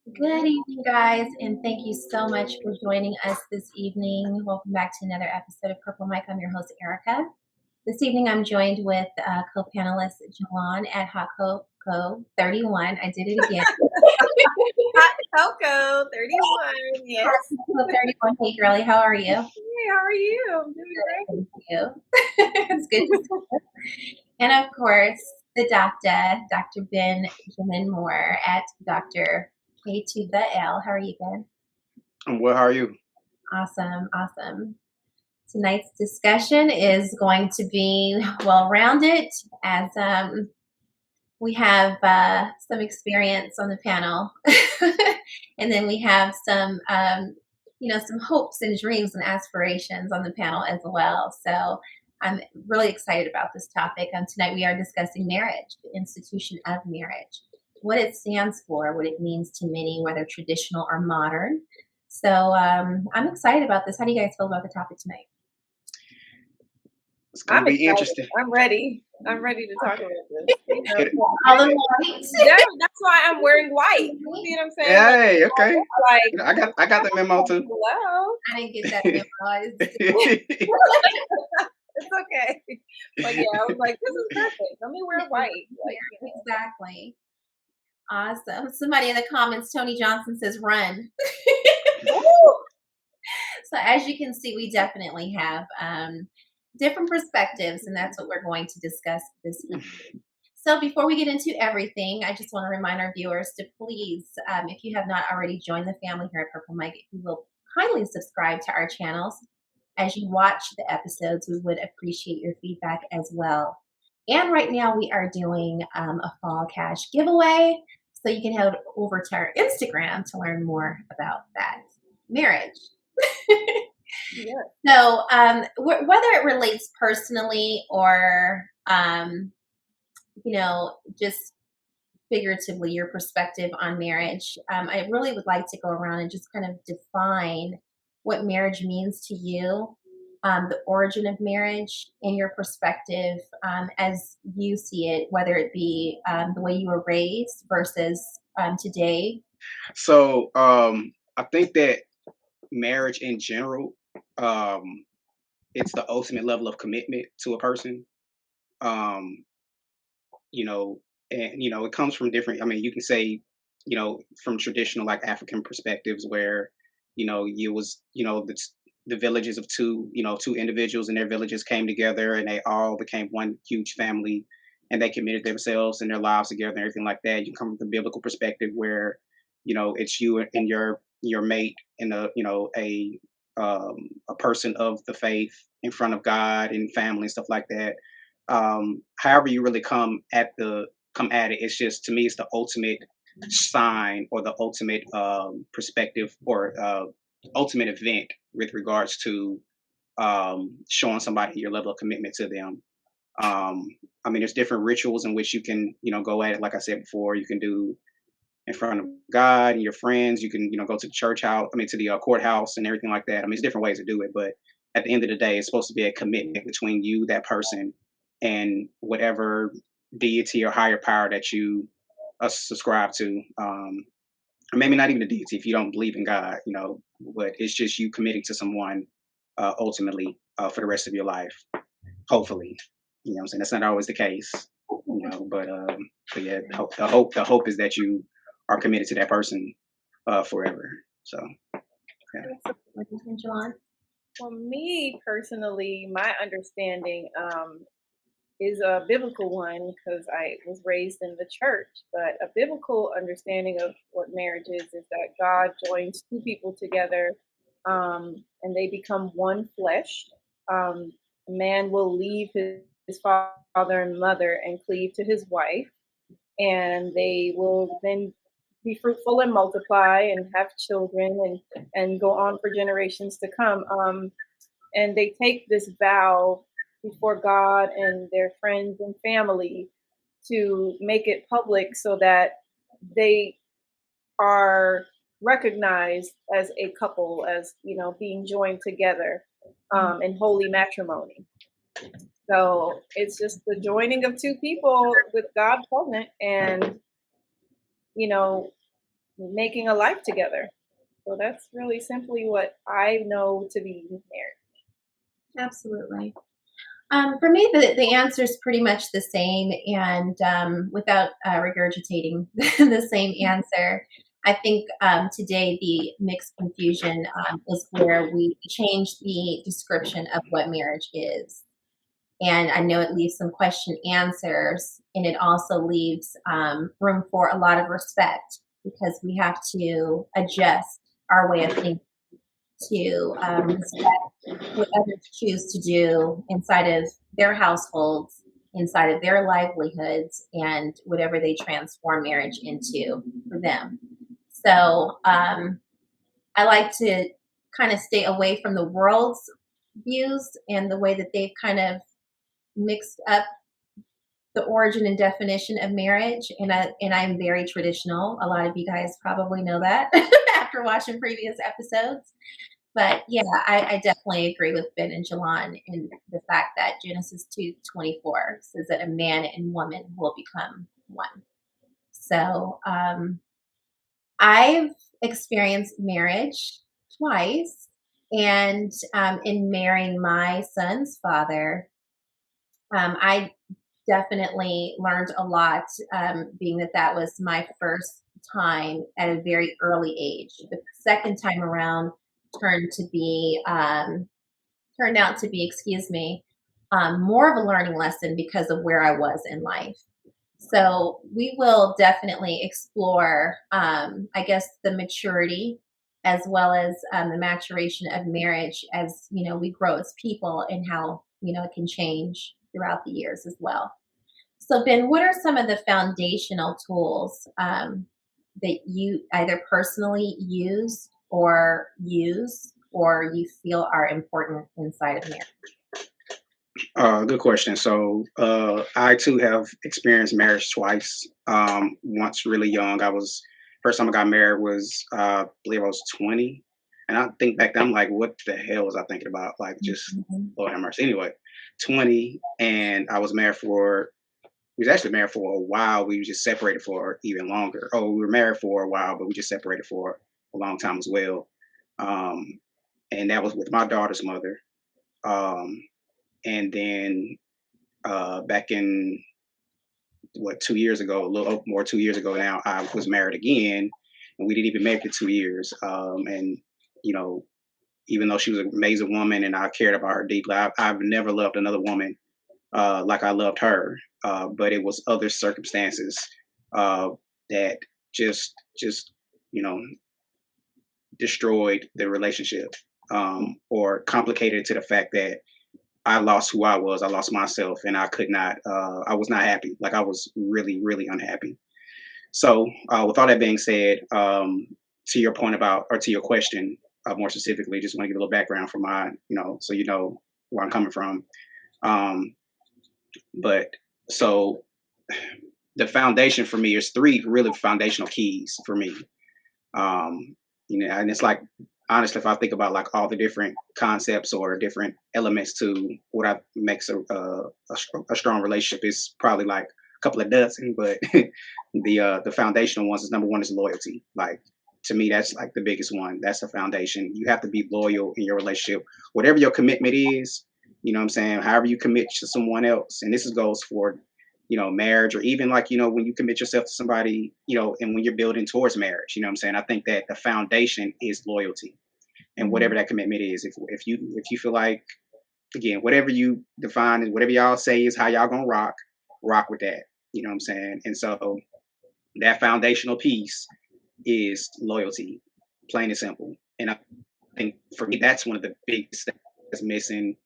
Good evening, guys, and thank you so much for joining us this evening. Welcome back to another episode of Purple Mic. I'm your host, Erica. This evening, I'm joined with co-panelist Jolon at Hot Coco 31. I did it again. Hot Coco 31. Yes. Hot Coco 31. Hey, girlie, how are you? Hey, how are you? I'm doing great. Thank you. It's good to see you. And of course, the doctor, Dr. Benjamin Moore at Dr. K to the L. How are you, Ben? I'm well. How are you? Awesome. Tonight's discussion is going to be well-rounded as we have some experience on the panel. And then we have some hopes and dreams and aspirations on the panel as well. So I'm really excited about this topic. Tonight we are discussing marriage, the institution of marriage, what it stands for, what it means to many, whether traditional or modern. So I'm excited about this. How do you guys feel about the topic tonight? It's going to be interesting. I'm ready. I'm ready to talk about this. All in white. Yeah, that's why I'm wearing white. You see what I'm saying? Hey, okay. Like, I got the memo too. Hello. I didn't get that memo. It's okay. But yeah, I was like, this is perfect. Let me wear white. Like, Exactly. Awesome. Somebody in the comments, Tony Johnson says run. So as you can see, we definitely have different perspectives, and that's what we're going to discuss this evening. So before we get into everything, I just want to remind our viewers to please, if you have not already joined the family here at Purple Mic, if you will kindly subscribe to our channels. As you watch the episodes, we would appreciate your feedback as well. And right now we are doing a fall cash giveaway. So you can head over to our Instagram to learn more about that marriage. yeah. So whether it relates personally or, just figuratively, your perspective on marriage, I really would like to go around and just kind of define what marriage means to you, the origin of marriage and your perspective as you see it, whether it be the way you were raised versus today. So I think that marriage in general, it's the ultimate level of commitment to a person. It comes from different, you can say, from traditional like African perspectives where, the villages of two individuals and their villages came together and they all became one huge family and they committed themselves and their lives together and everything like that. You come from the biblical perspective where, it's you and your mate and a person of the faith in front of God and family and stuff like that. However you really come at it, it's just, to me, it's the ultimate sign or the ultimate perspective or ultimate event with regards to showing somebody your level of commitment to them. There's different rituals in which you can, go at it. Like I said before, you can do in front of God and your friends. You can, go to the church house, to the courthouse and everything like that. There's different ways to do it, but at the end of the day, it's supposed to be a commitment between you, that person, and whatever deity or higher power that you subscribe to. Or maybe not even a deity if you don't believe in God, but it's just you committing to someone ultimately for the rest of your life, hopefully. You know what I'm saying? That's not always the case, but yeah, the hope is that you are committed to that person forever. So, yeah. For me personally, my understanding is a biblical one because I was raised in the church. But a biblical understanding of what marriage is that God joins two people together and they become one flesh. A man will leave his father and mother and cleave to his wife, and they will then be fruitful and multiply and have children and go on for generations to come. And they take this vow before God and their friends and family to make it public so that they are recognized as a couple, as being joined together in holy matrimony. So it's just the joining of two people with God present, and making a life together. So that's really simply what I know to be marriage. Absolutely. For me, the answer is pretty much the same, and without regurgitating the same answer, I think today the mixed confusion is where we change the description of what marriage is. And I know it leaves some question answers, and it also leaves room for a lot of respect because we have to adjust our way of thinking to respect what others choose to do inside of their households, inside of their livelihoods, and whatever they transform marriage into for them. So I like to kind of stay away from the world's views and the way that they've kind of mixed up the origin and definition of marriage. And I'm very traditional. A lot of you guys probably know that after watching previous episodes. But yeah, I definitely agree with Ben and Jolon in the fact that Genesis 2:24 says that a man and woman will become one. So I've experienced marriage twice, and in marrying my son's father, I definitely learned a lot, being that that was my first time at a very early age. The second time around turned to be turned out to be, excuse me, more of a learning lesson because of where I was in life. So we will definitely explore, I guess, the maturity as well as the maturation of marriage as we grow as people and how it can change throughout the years as well. So Ben, what are some of the foundational tools that you either personally use or you feel are important inside of marriage? Good question. So, I too have experienced marriage twice. Once really young. First time I got married was, I believe I was 20. And I think back then, I'm like, what the hell was I thinking about? Like, just, Mhm. Lord have mercy. Anyway, 20. And we was actually married for a while. We were just separated for even longer. Oh, we were married for a while, but we just separated for a long time as well. Um, and that was with my daughter's mother. Um, and then back in 2 years ago, a little more 2 years ago now, I was married again, and we didn't even make it 2 years. And you know, even though she was an amazing woman and I cared about her deeply, I've never loved another woman like I loved her. But it was other circumstances uh, that just you know destroyed the relationship, or complicated it to the fact that I lost who I was. I lost myself, and I could not. I was not happy. Like I was really, really unhappy. So, with all that being said, to your point about, or to your question, more specifically, just want to give a little background for mine. So you know where I'm coming from. Um, but so the foundation for me is three really foundational keys for me. And it's like, honestly, if I think about like all the different concepts or different elements to what makes a strong relationship, is probably like a couple of dozen. But the foundational ones is, number one is loyalty. Like, to me, that's like the biggest one. That's the foundation. You have to be loyal in your relationship, whatever your commitment is. You know what I'm saying? However you commit to someone else, and this goes for marriage, or even like, when you commit yourself to somebody, and when you're building towards marriage, you know what I'm saying? I think that the foundation is loyalty, and Mhm. whatever that commitment is. If you feel like, again, whatever you define and whatever y'all say is how y'all gonna rock with that. You know what I'm saying? And so that foundational piece is loyalty, plain and simple. And I think for me, that's one of the biggest things that's missing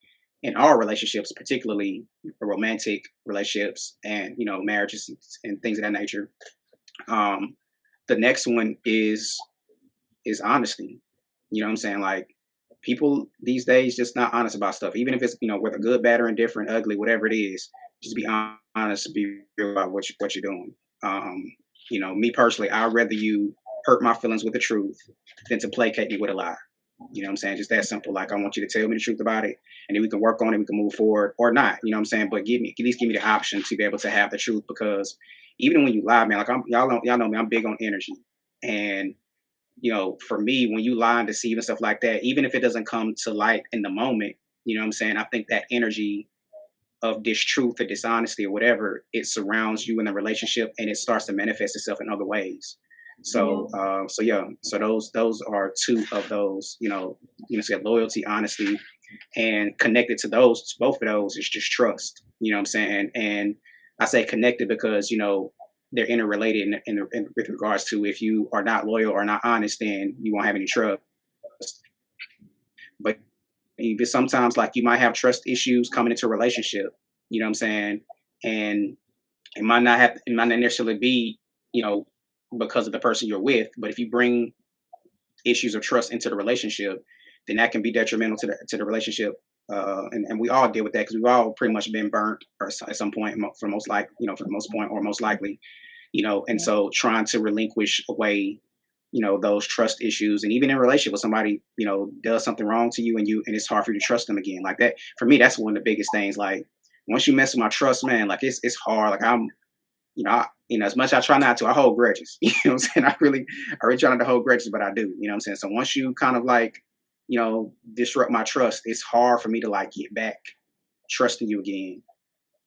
in our relationships, particularly romantic relationships and marriages and things of that nature. Um, the next one is honesty. You know what I'm saying? Like, people these days just not honest about stuff, even if it's whether good, bad, or indifferent, ugly, whatever it is. Just be honest, be real about what you're doing. Me personally, I'd rather you hurt my feelings with the truth than to placate me with a lie. You know what I'm saying? Just that simple. Like, I want you to tell me the truth about it, and then we can work on it. We can move forward or not. You know what I'm saying? But at least give me the option to be able to have the truth, because even when you lie, man, like y'all know me, I'm big on energy. And, for me, when you lie and deceive and stuff like that, even if it doesn't come to light in the moment, you know what I'm saying? I think that energy of distruth or dishonesty or whatever, it surrounds you in the relationship and it starts to manifest itself in other ways. Yeah. So yeah, so those are two of those, said loyalty, honesty, and connected to those, both of those is just trust. You know what I'm saying? And I say connected because they're interrelated with regards to if you are not loyal or not honest, then you won't have any trust. But even sometimes, like you might have trust issues coming into a relationship. You know what I'm saying? And it might not necessarily be, you know, because of the person you're with. But if you bring issues of trust into the relationship, then that can be detrimental to the relationship. And we all deal with that because we've all pretty much been burnt or at some point, for the most point, or most likely, And so trying to relinquish away, those trust issues, and even in a relationship with somebody, does something wrong to you, and it's hard for you to trust them again. Like that, for me, that's one of the biggest things. Like once you mess with my trust, man, like it's hard. Like as much as I try not to, I hold grudges. You know what I'm saying? I really try not to hold grudges, but I do. You know what I'm saying? So once you kind of like, disrupt my trust, it's hard for me to like get back trusting you again.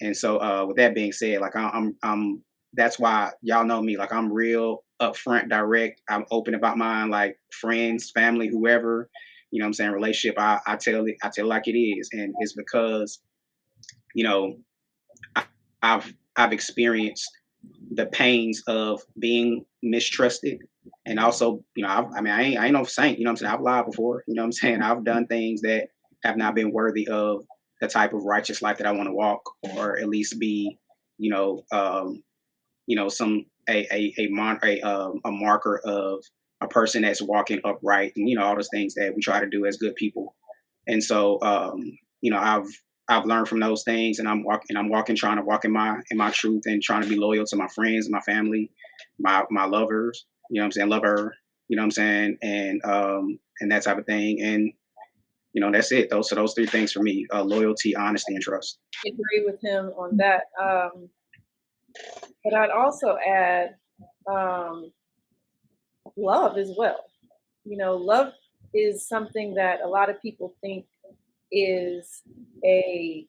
And so, with that being said, like I'm that's why y'all know me. Like I'm real upfront, direct. I'm open about mine, like friends, family, whoever. You know what I'm saying? Relationship, I tell it like it is, and it's because you know I, I've experienced the pains of being mistrusted, and also I ain't no saint. You know what I'm saying? I've lied before. You know what I'm saying? I've done things that have not been worthy of the type of righteous life that I want to walk, or at least be, you know, some a marker of a person that's walking upright, and all those things that we try to do as good people. And so, I've learned from those things, and I'm walking, trying to walk in my truth, and trying to be loyal to my friends, my family, my lovers. You know what I'm saying? Lover. You know what I'm saying? And that type of thing. And that's it. Those three things for me: loyalty, honesty, and trust. I agree with him on that. But I'd also add love as well. Love is something that a lot of people think is a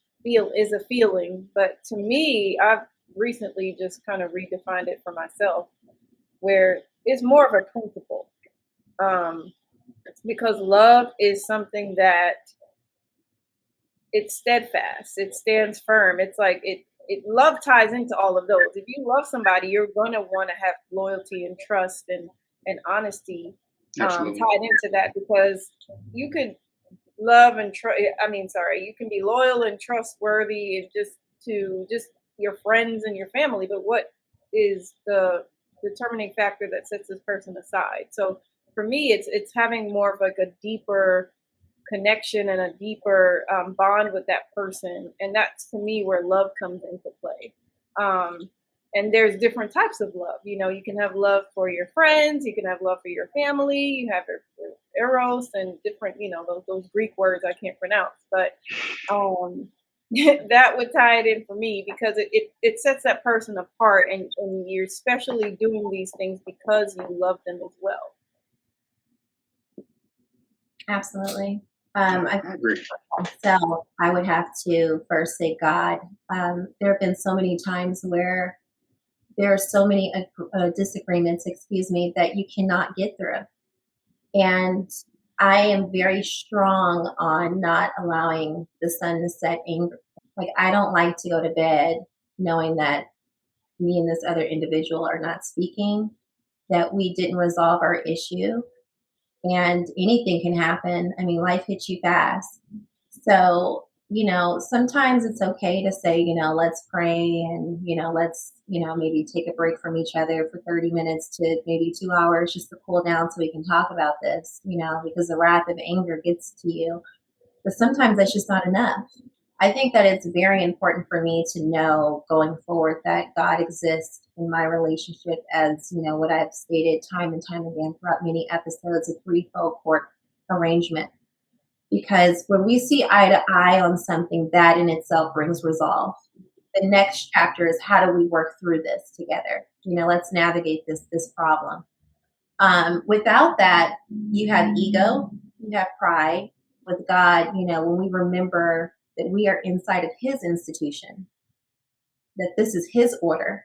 feeling, but to me, I've recently just kind of redefined it for myself, where it's more of a principle. Because love is something that it's steadfast, it stands firm. It's like love ties into all of those. If you love somebody, you're going to want to have loyalty and trust and honesty tied into that, because you could love and you can be loyal and trustworthy to your friends and your family, but what is the determining factor that sets this person aside? So for me, it's having more of like a deeper connection and a deeper bond with that person, and that's to me where love comes into play. And there's different types of love. You can have love for your friends, you can have love for your family, you have your eros and different, those Greek words I can't pronounce, but that would tie it in for me, because it sets that person apart, and you're especially doing these things because you love them as well. Absolutely. I agree. So I would have to first say God. There have been so many times where there are so many disagreements, that you cannot get through. And I am very strong on not allowing the sun to set angry. Like, I don't like to go to bed knowing that me and this other individual are not speaking, that we didn't resolve our issue, and anything can happen. I mean, life hits you fast. So, sometimes it's okay to say, let's pray, and, let's, maybe take a break from each other for 30 minutes to maybe 2 hours just to cool down so we can talk about this, because the wrath of anger gets to you. But sometimes that's just not enough. I think that it's very important for me to know going forward that God exists in my relationship as, what I've stated time and time again throughout many episodes, a threefold court arrangement. Because when we see eye to eye on something, that in itself brings resolve. The next chapter is, how do we work through this together? Let's navigate this problem. Without that, you have ego, you have pride. With God, when we remember that we are inside of His institution, that this is His order,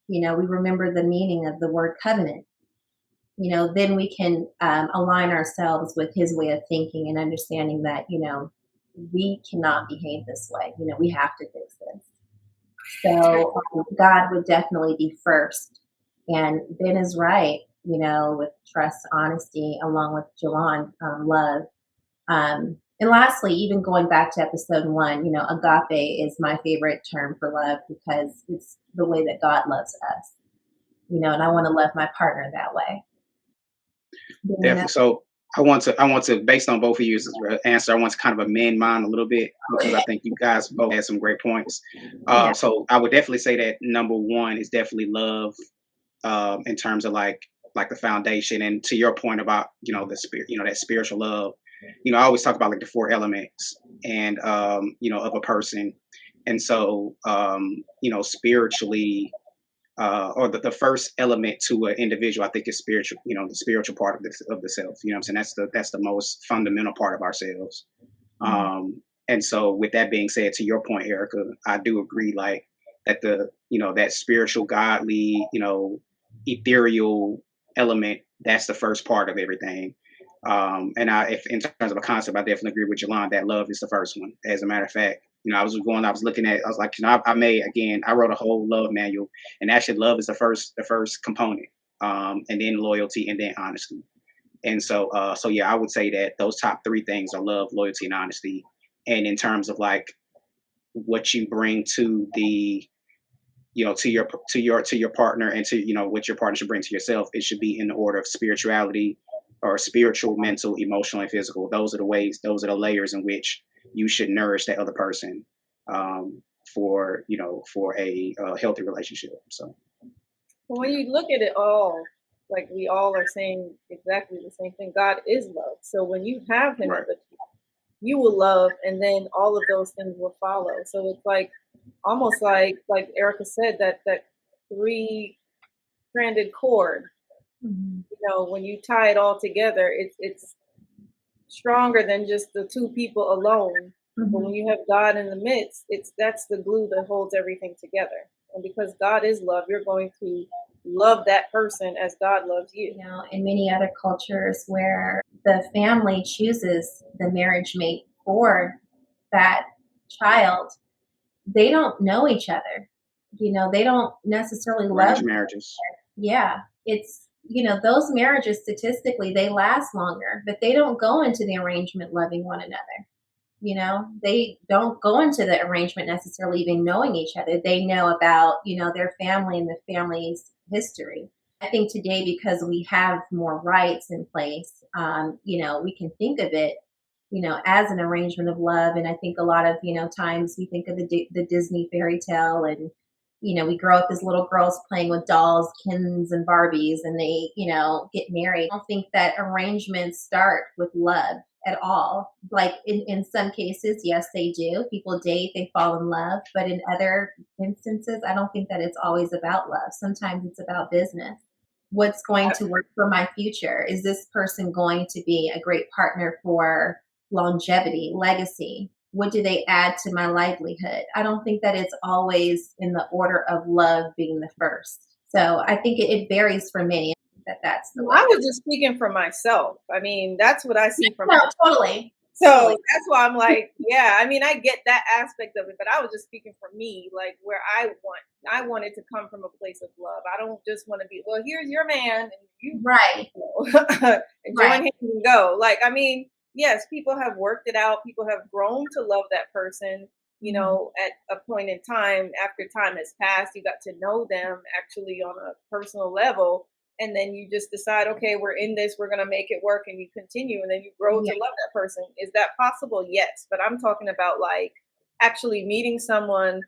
we remember the meaning of the word covenant. Then we can align ourselves with His way of thinking and understanding that, we cannot behave this way. We have to fix this. So God would definitely be first. And Ben is right, with trust, honesty, along with Jolon, love. And lastly, even going back to episode 1, agape is my favorite term for love because it's the way that God loves us, and I want to love my partner that way. Definitely. So I want to, based on both of you answer, I want to kind of amend mine a little bit because I think you guys both had some great points. Yeah. So I would definitely say that number one is definitely love, in terms of like the foundation. And to your point about the spirit, that spiritual love. I always talk about like the 4 elements and of a person. And so spiritually, or the first element to an individual, I think is spiritual. The spiritual part of the self. You know what I'm saying? That's the most fundamental part of ourselves. And so, with that being said, to your point, Erica, I do agree. Like that that spiritual, godly, ethereal element. That's the first part of everything. And if in terms of a concept, I definitely agree with Jolon that love is the first one. As a matter of fact, I was looking at, I was like, I wrote a whole love manual, and actually, love is the first component, and then loyalty, and then honesty. And so yeah, I would say that those top 3 things are love, loyalty, and honesty. And in terms of like what you bring to the to your partner, and to what your partner should bring to yourself, it should be in the order of spirituality, or spiritual, mental, emotional, and physical. Those are the layers in which you should nourish that other person, for a healthy relationship. So When you look at it all, like we all are saying exactly the same thing. God is love. So when you have Him, right, you will love, and then all of those things will follow. So it's like almost like Erica said, that 3-stranded cord. When you tie it all together, it's stronger than just the 2 people alone. But when you have God in the midst, that's the glue that holds everything together. And because God is love, you're going to love that person as God loves you. In many other cultures where the family chooses the marriage mate for that child, they don't know each other. They don't necessarily love. arranged marriages. Yeah, it's those marriages statistically they last longer, but they don't go into the arrangement loving one another. They don't go into the arrangement necessarily even knowing each other. They know about their family and the family's history. I think today, because we have more rights in place, we can think of it as an arrangement of love. And I think a lot of times we think of the Disney fairy tale, and we grow up as little girls playing with dolls, Kens, and Barbies, and they get married. I don't think that arrangements start with love at all. Like in some cases, yes, they do. People date, they fall in love, but in other instances, I don't think that it's always about love. Sometimes it's about business. What's going to work for my future? Is this person going to be a great partner for longevity, legacy? What do they add to my livelihood? I don't think that it's always in the order of love being the first. So I think it varies for many. That's the way. I was just speaking for myself. I mean, that's what I see from myself. Totally. So that's why I'm like, yeah, I mean, I get that aspect of it, but I was just speaking for me, like where I want it to come from a place of love. I don't just want to be, well, here's your man and you right and join him and go. Like, I mean, yes, people have worked it out. People have grown to love that person, at a point in time. After time has passed, you got to know them actually on a personal level. And then you just decide, okay, we're in this, we're going to make it work, and you continue, and then you grow to love that person. Is that possible? Yes. But I'm talking about like actually meeting someone,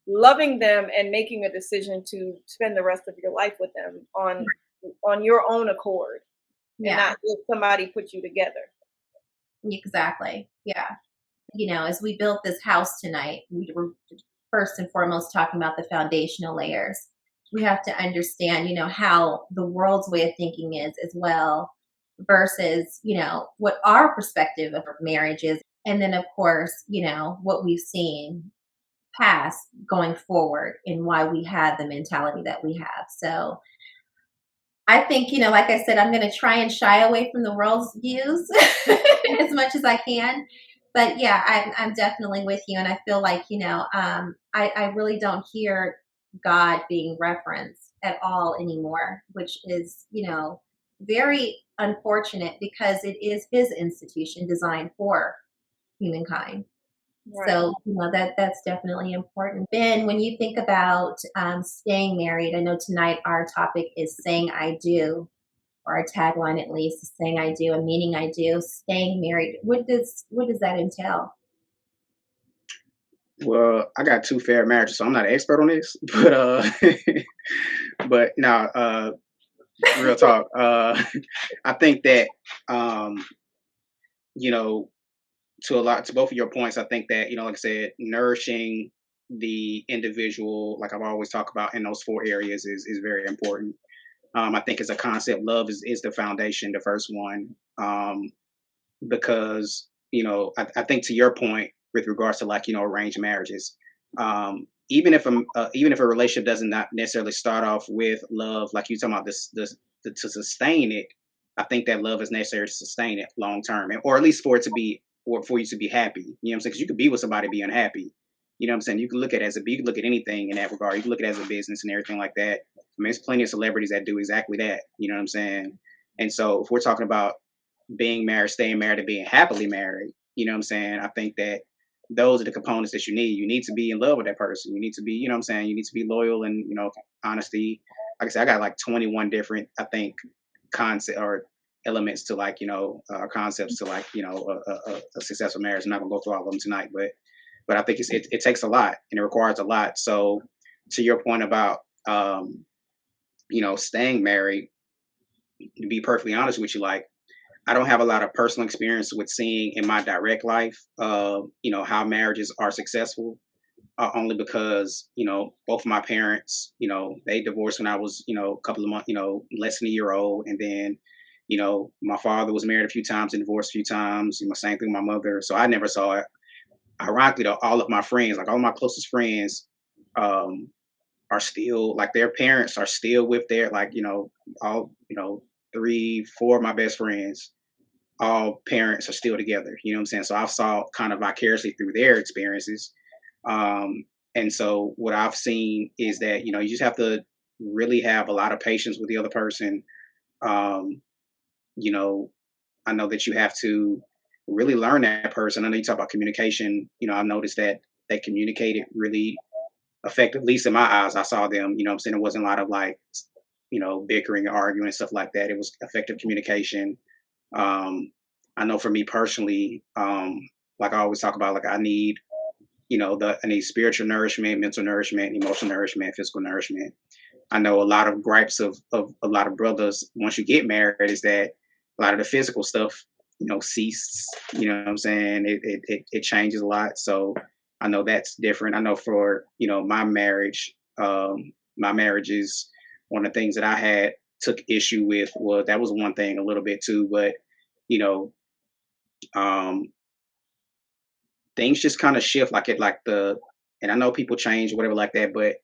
loving them, and making a decision to spend the rest of your life with them on your own accord, and not let somebody put you together. Exactly. Yeah. As we built this house tonight, we were first and foremost talking about the foundational layers. we have to understand, how the world's way of thinking is as well versus, what our perspective of marriage is. And then, of course, what we've seen past going forward and why we have the mentality that we have. So I think, like I said, I'm going to try and shy away from the world's views as much as I can. But yeah, I'm definitely with you. And I feel like, I really don't hear God being referenced at all anymore, which is, very unfortunate because it is his institution designed for humankind. Right. So, that's definitely important. Ben, when you think about staying married, I know tonight our topic is saying I do, or our tagline at least is saying I do and meaning I do. Staying married, what does that entail? Well, I got two fair marriages, so I'm not an expert on this, but but now, real talk. I think that um, you know, to both of your points, I think that like I said, nourishing the individual, like I've always talked about in those four areas, is very important. I think as a concept, love is the foundation, the first one, because I think to your point with regards to like arranged marriages, even if a relationship doesn't not necessarily start off with love, like you talking about this to sustain it, I think that love is necessary to sustain it long term, or at least for it to be, or for you to be happy. You know what I'm saying? Because you could be with somebody and be unhappy. You know what I'm saying? You can look at it as you can look at anything in that regard. You can look at it as a business and everything like that. I mean, there's plenty of celebrities that do exactly that. You know what I'm saying? And so if we're talking about being married, staying married, and being happily married, you know what I'm saying? I think that those are the components that you need. You need to be in love with that person. You need to be, you know what I'm saying? You need to be loyal and, honesty. Like I said, I got like 21 different, I think, concept or elements to like, concepts to like, a successful marriage. I'm not gonna go through all of them tonight, but I think it takes a lot and it requires a lot. So to your point about, staying married, to be perfectly honest with you, like, I don't have a lot of personal experience with seeing in my direct life, how marriages are successful. Only because both of my parents, they divorced when I was, a couple of months, less than a year old, and then, my father was married a few times and divorced a few times. Same thing with my mother. So I never saw it. Ironically, though, all of my friends, like all my closest friends, um, are still like their parents are still with their like all three, four of my best friends, all parents are still together. You know what I'm saying? So I've saw kind of vicariously through their experiences. And so what I've seen is that, you just have to really have a lot of patience with the other person. Um, you know, I know that you have to really learn that person. I know you talk about communication. I've noticed that they communicated really effective, at least in my eyes. I saw them, I'm saying? It wasn't a lot of like, bickering, arguing, and stuff like that. It was effective communication. um, I know for me personally, like I always talk about, like I need, I need spiritual nourishment, mental nourishment, emotional nourishment, physical nourishment. I know a lot of gripes of a lot of brothers once you get married is that a lot of the physical stuff, cease. You know what I'm saying? It changes a lot. So I know that's different. I know for my marriages, one of the things that I had took issue with was that was one thing a little bit too, but you know, um, things just kind of shift and I know people change or whatever like that, but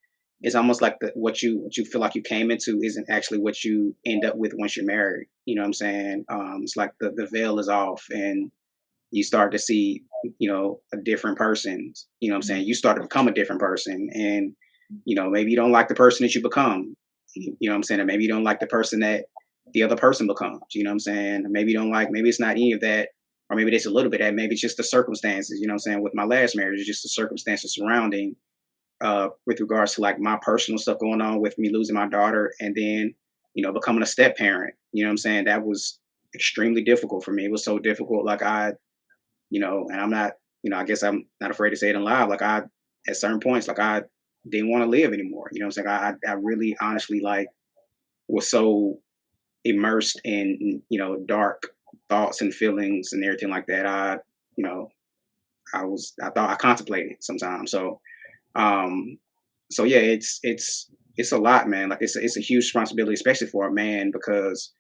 it's almost like what you feel like you came into isn't actually what you end up with once you're married. You know what I'm saying? It's like the veil is off and you start to see, a different person. You know what I'm saying? You start to become a different person, and maybe you don't like the person that you become. You know what I'm saying? And maybe you don't like the person that the other person becomes. You know what I'm saying? Maybe you don't like. Maybe it's not any of that, or maybe it's a little bit of that. Maybe it's just the circumstances. You know what I'm saying? With my last marriage, it's just the circumstances surrounding, with regards to like my personal stuff going on with me losing my daughter, and then becoming a step parent. You know what I'm saying? That was extremely difficult for me. It was so difficult. Like and I'm not, I guess I'm not afraid to say it in live. Like at certain points, like I didn't want to live anymore. You know what I'm saying? I really honestly like was so immersed in, dark thoughts and feelings and everything like that. You know, I thought I contemplated sometimes. Um, so yeah, it's it's a lot, man. Like it's a huge responsibility, especially for a man, because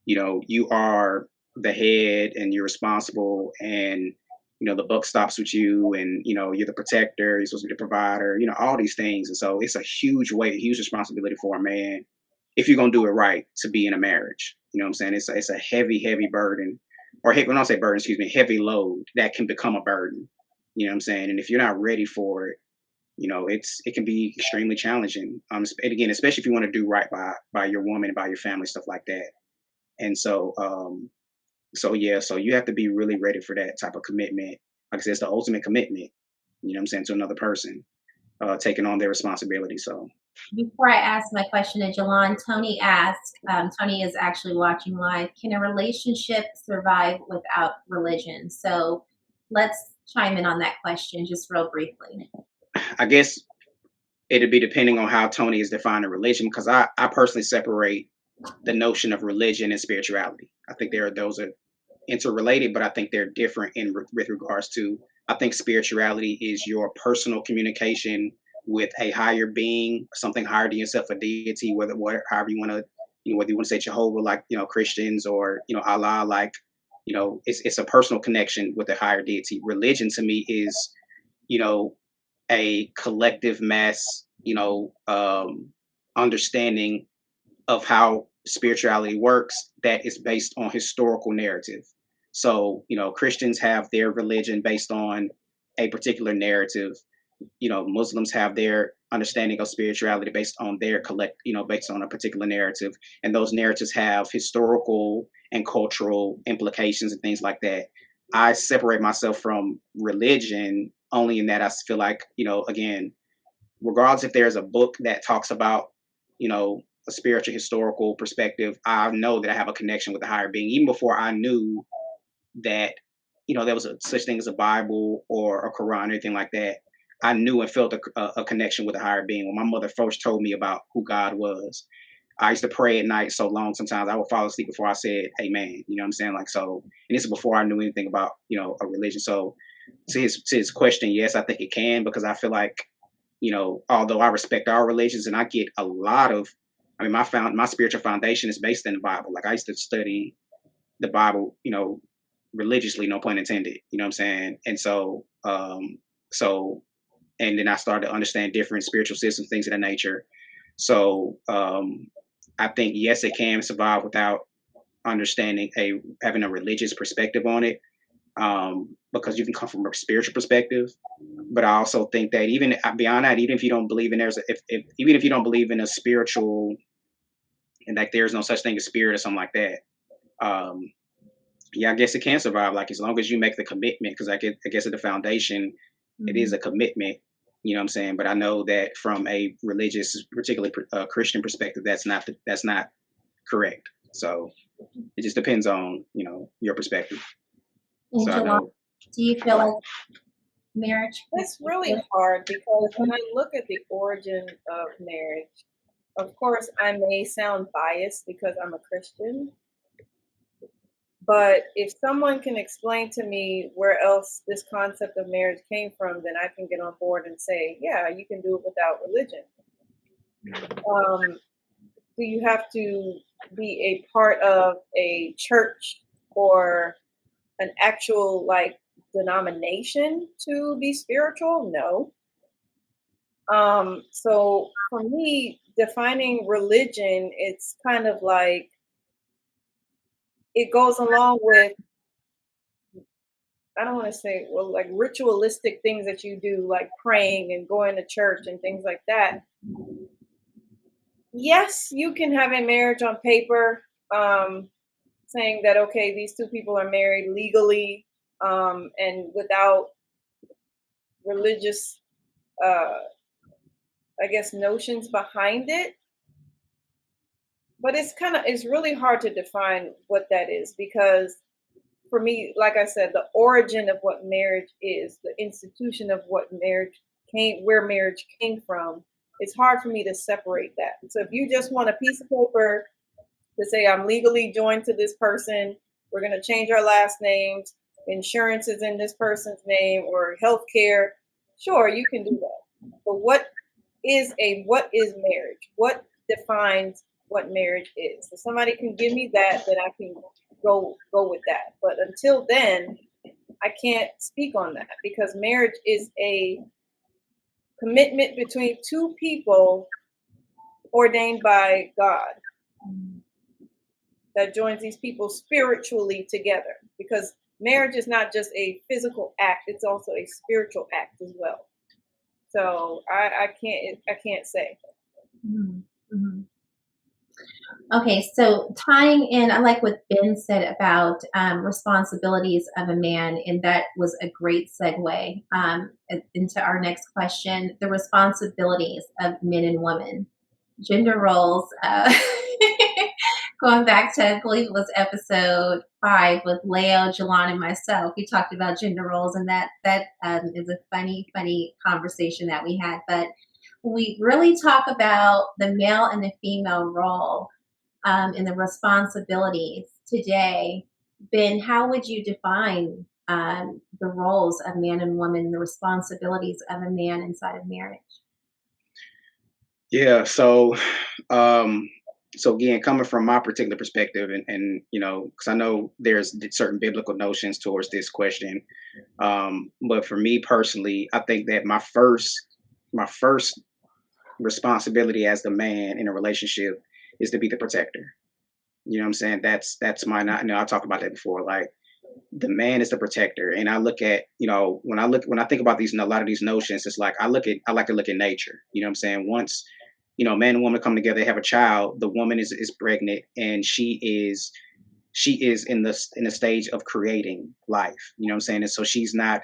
you are the head and you're responsible, and the buck stops with you, and you're the protector, you're supposed to be the provider, all these things. And so it's a huge weight, huge responsibility for a man, if you're gonna do it right, to be in a marriage. You know what I'm saying? It's a heavy burden, or when I say burden, excuse me, heavy load that can become a burden. You know what I'm saying? And if you're not ready for it, it can be extremely challenging. And again, especially if you want to do right by your woman and by your family, stuff like that. And so yeah, so you have to be really ready for that type of commitment. Like I said, it's the ultimate commitment. You know what I'm saying, to another person, taking on their responsibility. So Before I ask my question to Jolon, Tony asked, Tony is actually watching live, can a relationship survive without religion? So let's chime in on that question just real briefly. I guess it'd be depending on how Tony is defining religion, because I personally separate the notion of religion and spirituality. I think those are interrelated, but I think they're different with regards to. I think spirituality is your personal communication with a higher being, something higher than yourself, a deity, however you want to, whether you want to say Jehovah, like Christians, or Allah, like it's a personal connection with a higher deity. Religion to me is you know a collective mass, understanding of how spirituality works, that is based on historical narrative. So, Christians have their religion based on a particular narrative. Muslims have their understanding of spirituality based on based on a particular narrative. And those narratives have historical and cultural implications and things like that. I separate myself from religion only in that I feel like, again, regardless if there's a book that talks about, a spiritual historical perspective, I know that I have a connection with the higher being, even before I knew that, there was such thing as a Bible or a Quran or anything like that. I knew and felt a connection with the higher being. When my mother first told me about who God was, I used to pray at night so long, sometimes I would fall asleep before I said amen. You know what I'm saying? Like, so, and this is before I knew anything about, a religion. So to his question, yes, I think it can, because I feel like, although I respect our religions and I get a lot of, my spiritual foundation is based in the Bible. Like, I used to study the Bible, religiously, no pun intended. You know what I'm saying? And so, and then I started to understand different spiritual systems, things of that nature. So, I think, yes, it can survive without having a religious perspective on it, because you can come from a spiritual perspective. But I also think that even beyond that, even if you don't believe in even if you don't believe in a spiritual, and like there's no such thing as spirit or something like that, yeah, I guess it can survive. Like, as long as you make the commitment, because I guess at the foundation, it is a commitment. You know what I'm saying? But I know that from a religious, particularly Christian perspective, that's not correct. So it just depends on your perspective. And So I Jolon, know. do you feel like marriage? It's really hard because when I look at the origin of marriage, of course, I may sound biased because I'm a Christian. But if someone can explain to me where else this concept of marriage came from, then I can get on board and say, yeah, you can do it without religion. Do you have to be a part of a church or an actual denomination to be spiritual? No. So for me, defining religion, it's kind of like it goes along with, I don't want to say, well, like ritualistic things that you do, like praying and going to church and things like that. Yes, you can have a marriage on paper, saying that, okay, these two people are married legally, and without religious, I guess, notions behind it. But it's really hard to define what that is, because for me, like I said, the origin of what marriage is, the institution of where marriage came from, it's hard for me to separate that. So if you just want a piece of paper to say I'm legally joined to this person, we're going to change our last names, insurance is in this person's name, or healthcare, sure, you can do that. But what what is marriage? What defines what marriage is? If somebody can give me that, then I can go with that. But until then, I can't speak on that, because marriage is a commitment between two people ordained by God that joins these people spiritually together. Because marriage is not just a physical act; it's also a spiritual act as well. So I can't say. Mm-hmm. Okay, so tying in, I like what Ben said about responsibilities of a man, and that was a great segue into our next question: the responsibilities of men and women, gender roles. Going back to, I believe it was episode 5 with Leo, Jolon, and myself, we talked about gender roles, and that is a funny conversation that we had. But we really talk about the male and the female role and the responsibilities today. Ben, how would you define the roles of man and woman, the responsibilities of a man inside of marriage? Yeah. So again, coming from my particular perspective, and because I know there's certain biblical notions towards this question, but for me personally, I think that my first responsibility as the man in a relationship is to be the protector. You know what I'm saying? That's my not. I talked about that before. Like, the man is the protector, and I look at, when I think about a lot of these notions, it's like I like to look at nature. You know what I'm saying? Once, man and woman come together, they have a child. The woman is pregnant, and she is in the stage of creating life. You know what I'm saying? And so she's not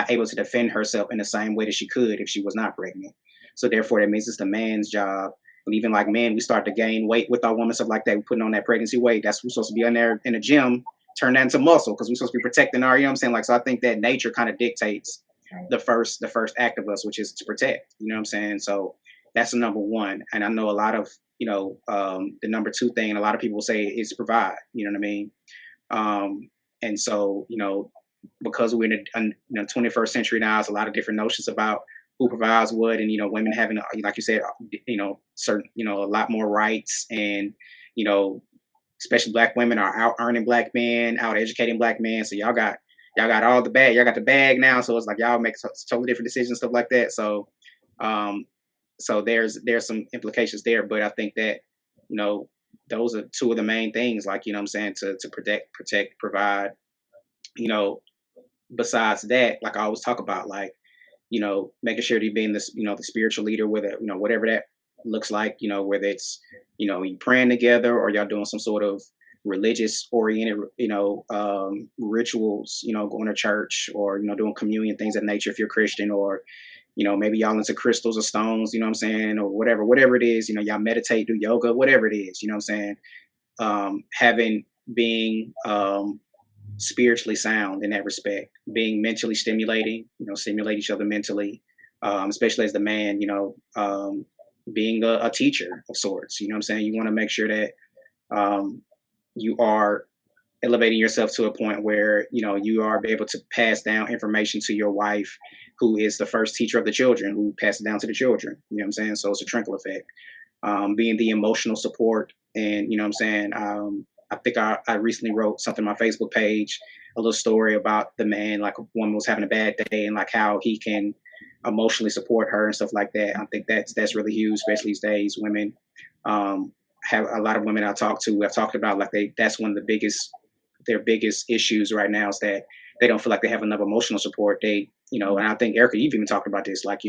able to defend herself in the same way that she could if she was not pregnant. So therefore, that means it's the man's job. And even like men, we start to gain weight with our women, stuff like that. We're putting on that pregnancy weight. We're supposed to be in there in the gym, turn that into muscle, because we're supposed to be protecting our, you know what I'm saying? Like, so I think that nature kind of dictates Right. the first act of us, which is to protect. You know what I'm saying? So that's the number one. And I know a lot of, the number two thing, a lot of people say, is provide. You know what I mean? And so, because we're in the 21st century now, there's a lot of different notions about who provides what, and women having, like you said, certain, a lot more rights, and you know, especially black women are out earning black men, out educating black men. So y'all got all the bag, y'all got the bag now. So it's like y'all make totally different decisions, stuff like that. So, um, there's some implications there, but I think that you know those are two of the main things. Like, I'm saying, to protect, provide. You know, besides that, like I always talk about, like, making sure that you're being this, the spiritual leader, with it, whatever that looks like, whether it's, you praying together, or y'all doing some sort of religious oriented, rituals, going to church, or, doing communion, things of nature, if you're Christian, or, maybe y'all into crystals or stones, what I'm saying, or whatever it is, y'all meditate, do yoga, whatever it is, what I'm saying, being, spiritually sound in that respect, being mentally stimulating, stimulate each other mentally, especially as the man, being a teacher of sorts. You know what I'm saying? You want to make sure that you are elevating yourself to a point where, you are able to pass down information to your wife, who is the first teacher of the children, who passes it down to the children. You know what I'm saying? So it's a trickle effect. Being the emotional support, and you know what I'm saying, I think I recently wrote something on my Facebook page, a little story about the man, like a woman was having a bad day, and like how he can emotionally support her and stuff like that. I think that's really huge, especially these days. Women, have a lot of women I talk to have talked about, like, that's one of their biggest issues right now, is that they don't feel like they have enough emotional support. And I think, Erica, you've even talked about this, like,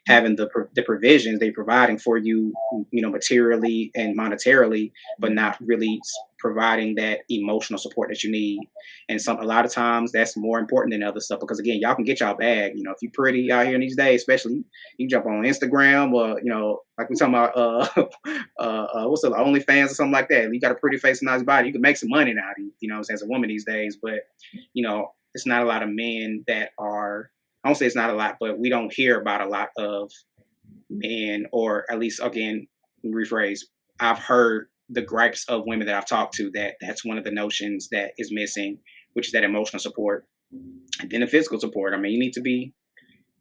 having the provisions they providing for you, materially and monetarily, but not really providing that emotional support that you need. And a lot of times that's more important than other stuff, because again, y'all can get y'all bag. If you're pretty out here in these days, especially, you jump on Instagram, or like we're talking about, what's the OnlyFans or something like that. You got a pretty face and nice body, you can make some money now, as a woman these days. But it's not a lot of men that are. I don't say it's not a lot, but we don't hear about a lot of men, or at least, again, rephrase. I've heard the gripes of women that I've talked to, that's one of the notions that is missing, which is that emotional support, and then the physical support. I mean, you need to be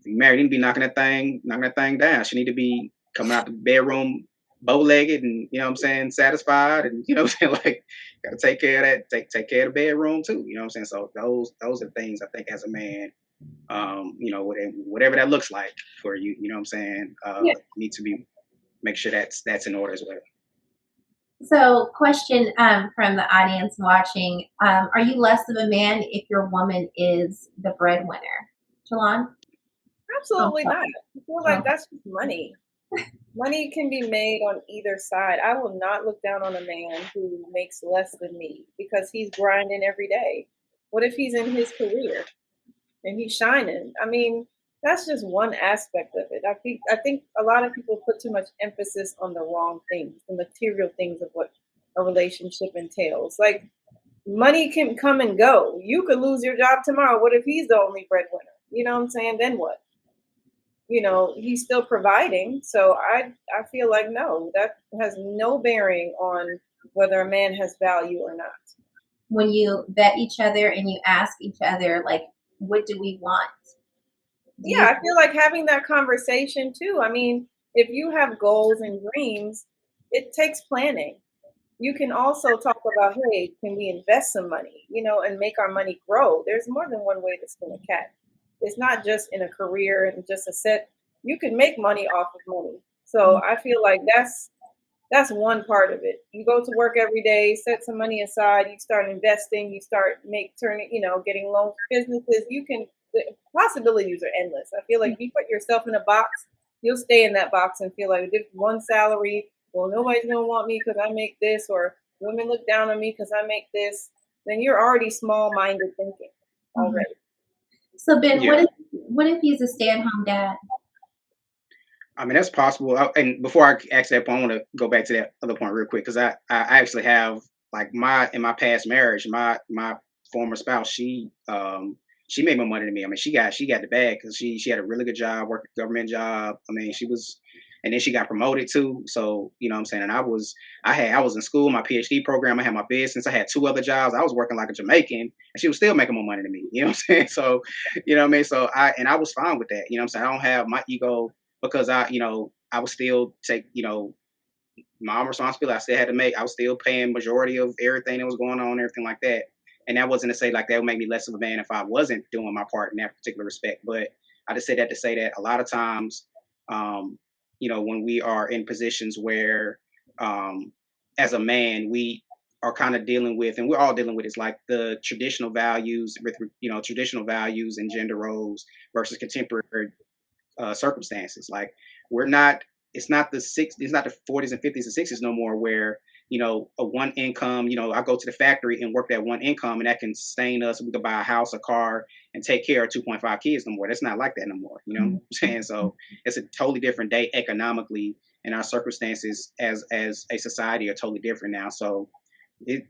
You married, you need to be knocking that thing down. She need to be coming out the bedroom bow-legged and satisfied, and like gotta take care of that, take care of the bedroom too. So those are things I think as a man, whatever that looks like for you, Yeah. need to be make sure that's in order as well. So, question from the audience watching: are you less of a man if your woman is the breadwinner? Jolon? Absolutely not. I feel like Okay. that's just money. Money can be made on either side. I will not look down on a man who makes less than me because he's grinding every day. What if he's in his career and he's shining? I mean, that's just one aspect of it. I think a lot of people put too much emphasis on the wrong things, the material things of what a relationship entails. Like money can come and go. You could lose your job tomorrow. What if he's the only breadwinner? You know what I'm saying? Then what? He's still providing. So I feel like no, that has no bearing on whether a man has value or not. When you vet each other and you ask each other, like, what do we want? Do Yeah, you? I feel like having that conversation too. I mean, if you have goals and dreams, it takes planning. You can also talk about, hey, can we invest some money, and make our money grow? There's more than one way to skin a cat. It's not just in a career and just a set. You can make money off of money. So I feel like that's one part of it. You go to work every day, set some money aside, you start investing, you start getting loans for businesses. The possibilities are endless. I feel like if you put yourself in a box, you'll stay in that box and feel like if one salary, well, nobody's gonna want me because I make this, or women look down on me because I make this, then you're already small-minded thinking already. So, Ben, Yeah. what if he's a stay-at-home dad? I mean, that's possible. And before I ask that point, I want to go back to that other point real quick because I actually have like in my past marriage, my former spouse, she made more money than me. I mean, she got the bag because she had a really good job, worked a government job. I mean, she was, and then she got promoted too. So what I'm saying, and I was in school, my PhD program, I had my business, I had two other jobs, I was working like a Jamaican, and she was still making more money than me. You know what I'm saying? So I mean, so I was fine with that. I'm saying, I don't have my ego because I was still take, my own responsibility. I still had to make, I was still paying majority of everything that was going on, everything like that. And that wasn't to say like that would make me less of a man if I wasn't doing my part in that particular respect. But I just say that to say that a lot of times, um, when we are in positions where, as a man, we are kind of dealing with, and we're all dealing with, is like the traditional values with, traditional values and gender roles versus contemporary circumstances. Like we're not, it's not the 40s and 50s and 60s no more where a one income, I go to the factory and work that one income and that can sustain us. We could buy a house, a car, and take care of 2.5 kids no more. That's not like that no more. You know what I'm saying? So it's a totally different day economically, and our circumstances as a society are totally different now. So it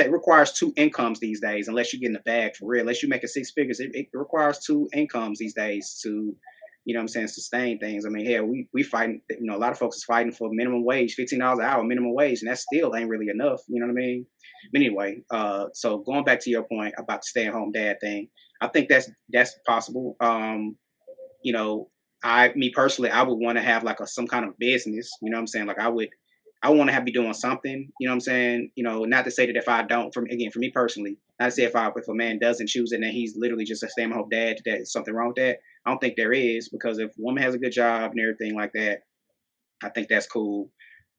requires two incomes these days, unless you get in the bag for real. Unless you make a six figures, it requires two incomes these days to, sustain things. I mean, hell, we fighting. A lot of folks is fighting for minimum wage, $15 an hour minimum wage, and that still ain't really enough. You know what I mean? But anyway, so going back to your point about the stay-at-home dad thing, I think that's possible. Me personally, I would want to have like some kind of business. You know what I'm saying? Like I want to have be doing something, you know what I'm saying? Not to say that if I don't, for me personally, not to say if a man doesn't choose it and he's literally just a stay-at-home dad, that something wrong with that. I don't think there is, because if a woman has a good job and everything like that, I think that's cool.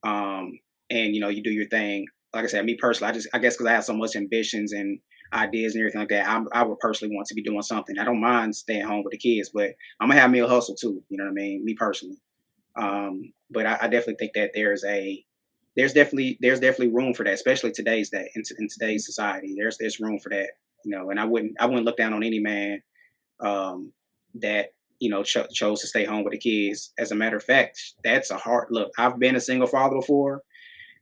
And you do your thing. Like I said, me personally, I guess because I have so much ambitions and ideas and everything like that, I would personally want to be doing something. I don't mind staying home with the kids, but I'm gonna have me a hustle too. You know what I mean? Me personally. But I definitely think that there's definitely room for that, especially today's day in today's society. There's room for that, and I wouldn't look down on any man that chose to stay home with the kids. As a matter of fact, that's a hard look. I've been a single father before,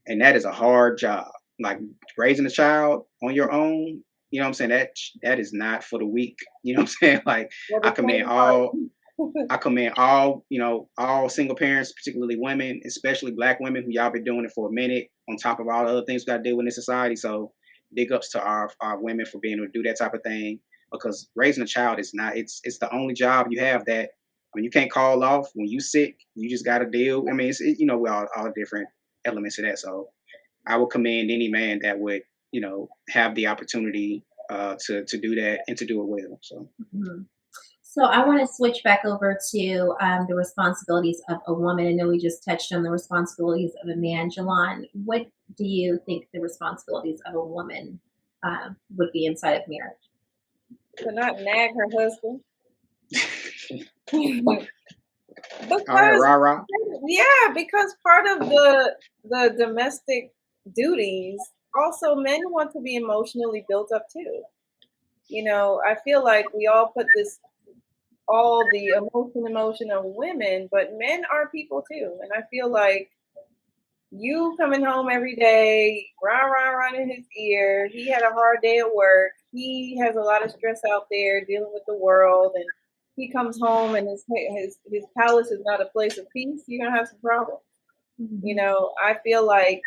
and that is a hard job. Like raising a child on your own, you know what I'm saying? That is not for the weak. You know what I'm saying? Like Well, I the commend same part. all I commend all single parents, particularly women, especially Black women, who y'all been doing it for a minute, on top of all the other things we got to deal with in society. So big ups to our women for being able to do that type of thing. because raising a child is not, it's the only job you have that when you can't call off, when you sick, you just got to deal. I mean, we're all different elements of that. So I would commend any man that would, have the opportunity to do that and to do it well. So. Mhm. So I want to switch back over to the responsibilities of a woman. I know we just touched on the responsibilities of a man. Jolon, what do you think the responsibilities of a woman would be inside of marriage? To not nag her husband. All right, Because rah rah. yeah, because part of the domestic duties, also men want to be emotionally built up too. I feel like we all put all the emotion on women, but men are people too. And I feel like you coming home every day, rah rah rah in his ear. He had a hard day at work. He has a lot of stress out there dealing with the world, and he comes home and his palace is not a place of peace. You're gonna have some problems. I feel like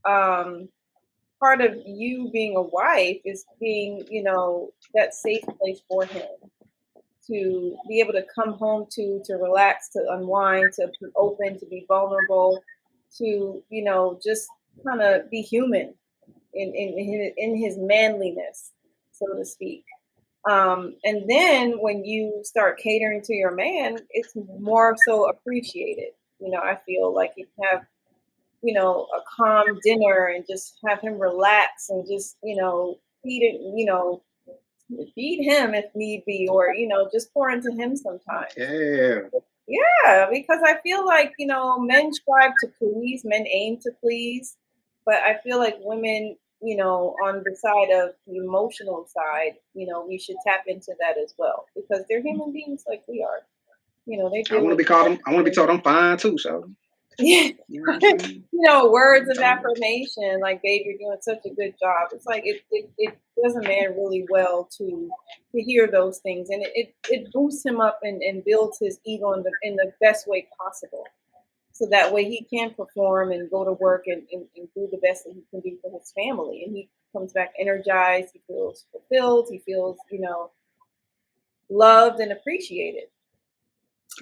part of you being a wife is being, that safe place for him to be able to come home to relax, to unwind, to be open, to be vulnerable, to, just kind of be human in his manliness, so to speak. And then when you start catering to your man, it's more so appreciated. I feel like you have, a calm dinner and just have him relax and just, feed it, feed him if need be, or, just pour into him sometimes. Yeah. Yeah, because I feel like, men strive to please, men aim to please, but I feel like women, on the side of the emotional side, we should tap into that as well because they're human beings like we are. They I deal want to with be called. I want to be told I'm fine too. So. yeah. You know what I'm saying? Words of affirmation, like, babe, you're doing such a good job. It's like it does a man really well to hear those things, and it boosts him up and builds his ego in the best way possible. So that way he can perform and go to work and do the best that he can do for his family. And he comes back energized, he feels fulfilled, he feels, loved and appreciated.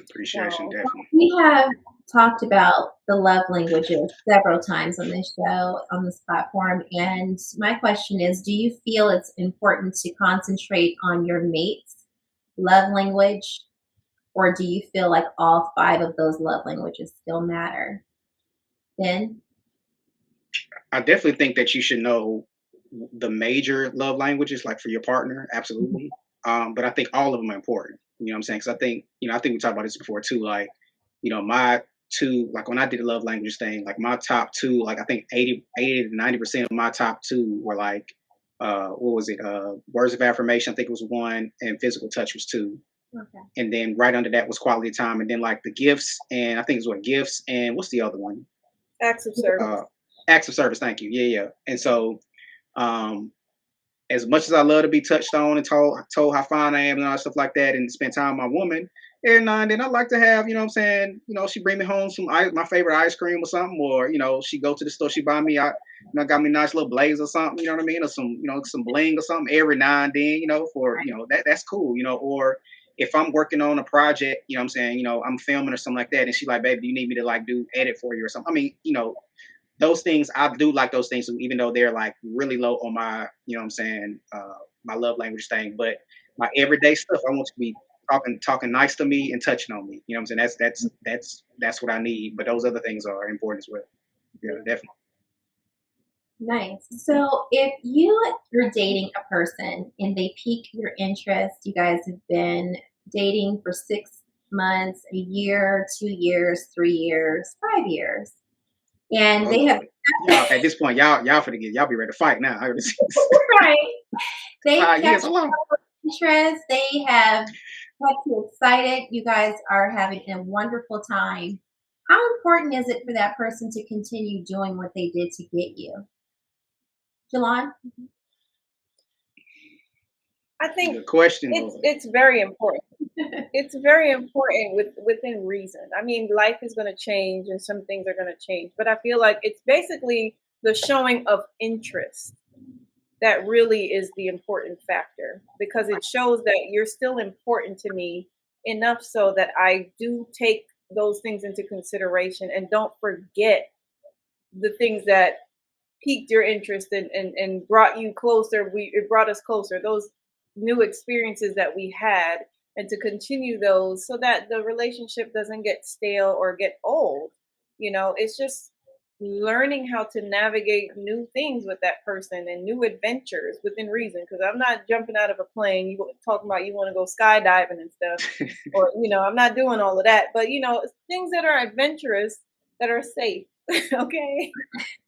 Appreciation, definitely. We have talked about the love languages several times on this show, on this platform. And my question is, do you feel it's important to concentrate on your mate's love language? Or do you feel like all 5 of those love languages still matter? Ben? I definitely think that you should know the major love languages, like for your partner, absolutely. But I think all of them are important. You know what I'm saying? Because I think we talked about this before too. Like, my 2, like when I did the love language thing, like my top 2, like I think 80 to 90% of my top 2 were like, what was it? Words of affirmation, I think it was 1, and physical touch was 2. Okay. And then right under that was quality time, and then like the gifts, and I think it was gifts, and what's the other one? Acts of service. Acts of service. Thank you. Yeah. And so, as much as I love to be touched on and told how fine I am and all that stuff like that, and spend time with my woman, every now and then I like to have, what I'm saying, she bring me home my favorite ice cream or something, or she go to the store, she buy me out, got me a nice little blaze or something, you know what I mean, or some some bling or something every now and then, for that's cool, or if I'm working on a project, I'm saying, I'm filming or something like that, and she like, baby, do you need me to like do edit for you or something? I mean, those things, I do like those things, even though they're like really low on my, my love language thing. But my everyday stuff, I want to be talking nice to me and touching on me. You know what I'm saying? That's what I need. But those other things are important as well. Yeah, definitely. Nice. So if you're dating a person and they pique your interest, you guys have been dating for 6 months, a year, 2 years, 3 years, 5 years. And they have y'all, at this point, y'all be ready to fight now. right. They kept your interest. They have kept you excited. You guys are having a wonderful time. How important is it for that person to continue doing what they did to get you? Jolon? I think the question it's very important. It's very important within reason. I mean, life is going to change and some things are going to change, but I feel like it's basically the showing of interest. that really is the important factor, because it shows that you're still important to me enough so that I do take those things into consideration and don't forget the things that piqued your interest and brought you closer. It brought us closer. Those new experiences that we had, and to continue those so that the relationship doesn't get stale or get old. It's just learning how to navigate new things with that person and new adventures within reason. Because I'm not jumping out of a plane. You talking about you want to go skydiving and stuff, or I'm not doing all of that. But things that are adventurous, that are safe. Okay,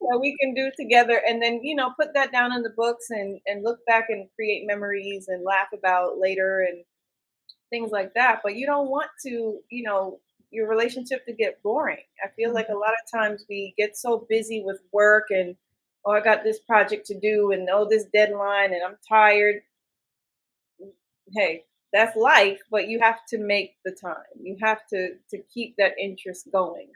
that we can do together, and then put that down in the books and look back and create memories and laugh about later and things like that. But you don't want to your relationship to get boring. I feel like a lot of times we get so busy with work and, oh, I got this project to do, and oh, this deadline, and I'm tired. Hey, that's life, but you have to make the time. You have to keep that interest going.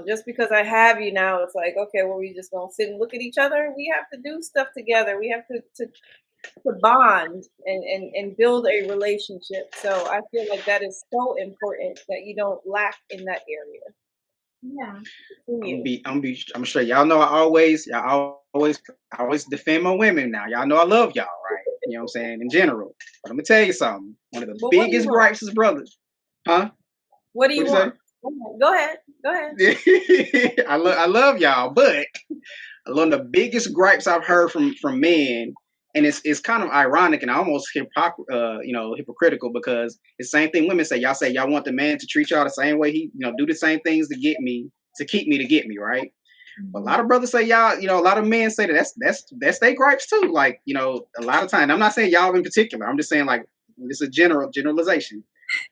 Just because I have you now, it's like, okay, well, we just gonna sit and look at each other. We have to do stuff together. We have to bond and build a relationship. So I feel like that is so important that you don't lack in that area. Yeah. I'm sure y'all know I always defend my women now. Y'all know I love y'all, right? You know what I'm saying, in general. But I'm gonna tell you something. One of the biggest gripes is brothers. Huh? What do you want? Go ahead. I love y'all, but one of the biggest gripes I've heard from men, and it's kind of ironic and almost hypocritical, because it's the same thing women say. Y'all say y'all want the man to treat y'all the same way he, do the same things to get me, to keep me, right? But a lot of brothers say y'all, a lot of men say that's their gripes too. Like, a lot of times, I'm not saying y'all in particular. I'm just saying, like, it's a generalization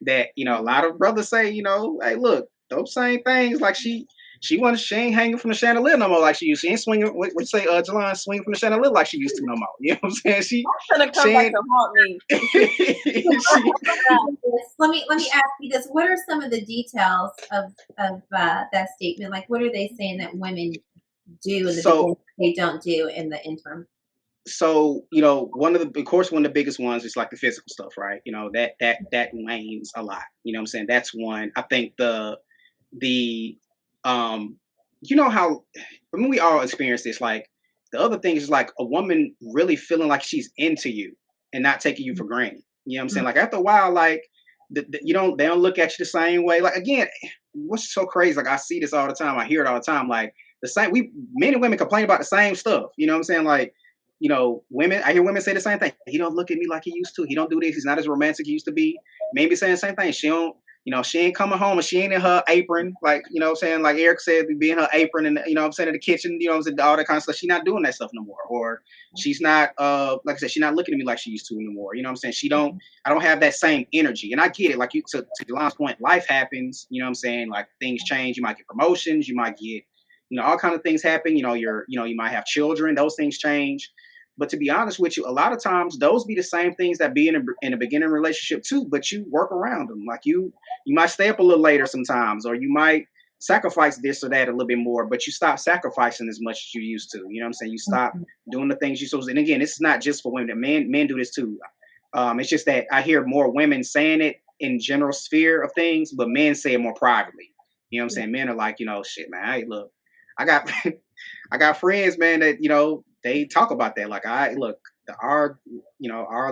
that, a lot of brothers say, hey, look, those same things, like she ain't hanging from the chandelier no more like she used to. She ain't swinging, what you say, Jolon, swinging from the chandelier like she used to no more. You know what I'm saying? She's gonna come back to haunt me. Let me ask you this: what are some of the details of that statement? Like, what are they saying that women do in the beginning, they don't do in the interim? So, one of the biggest ones is like the physical stuff, right? That wanes a lot. You know what I'm saying? That's one. I think the how, I mean, we all experience this. Like, the other thing is, like, a woman really feeling like she's into you and not taking you for granted. You know what I'm saying? Like, after a while, like, they don't look at you the same way. Like, again, what's so crazy? Like, I see this all the time. I hear it all the time. Like, men and women complain about the same stuff. You know what I'm saying? Like, I hear women say the same thing. He don't look at me like he used to. He don't do this. He's not as romantic as he used to be. Maybe saying the same thing. She don't, she ain't coming home and she ain't in her apron. Like, what I'm saying? Like Eric said, be in her apron and, what I'm saying, in the kitchen, what I'm saying, all that kind of stuff. She's not doing that stuff no more. Or she's not, like I said, she's not looking at me like she used to anymore. You know what I'm saying? I don't have that same energy. And I get it. Like, to Delon's point, life happens. You know what I'm saying? Like, things change. You might get promotions. You might get, all kinds of things happen. You might have children. Those things change. But to be honest with you, a lot of times those be the same things that be in a beginning relationship too, but you work around them. Like, you might stay up a little later sometimes, or you might sacrifice this or that a little bit more, but you stop sacrificing as much as you used to. You know what I'm saying? You stop doing the things you're supposed to. And again, this is not just for women. Men do this too. It's just that I hear more women saying it in general sphere of things, but men say it more privately. You know what I'm saying? Men are like, shit, man, hey, look, I got I got friends, man, that, they talk about that. Like, our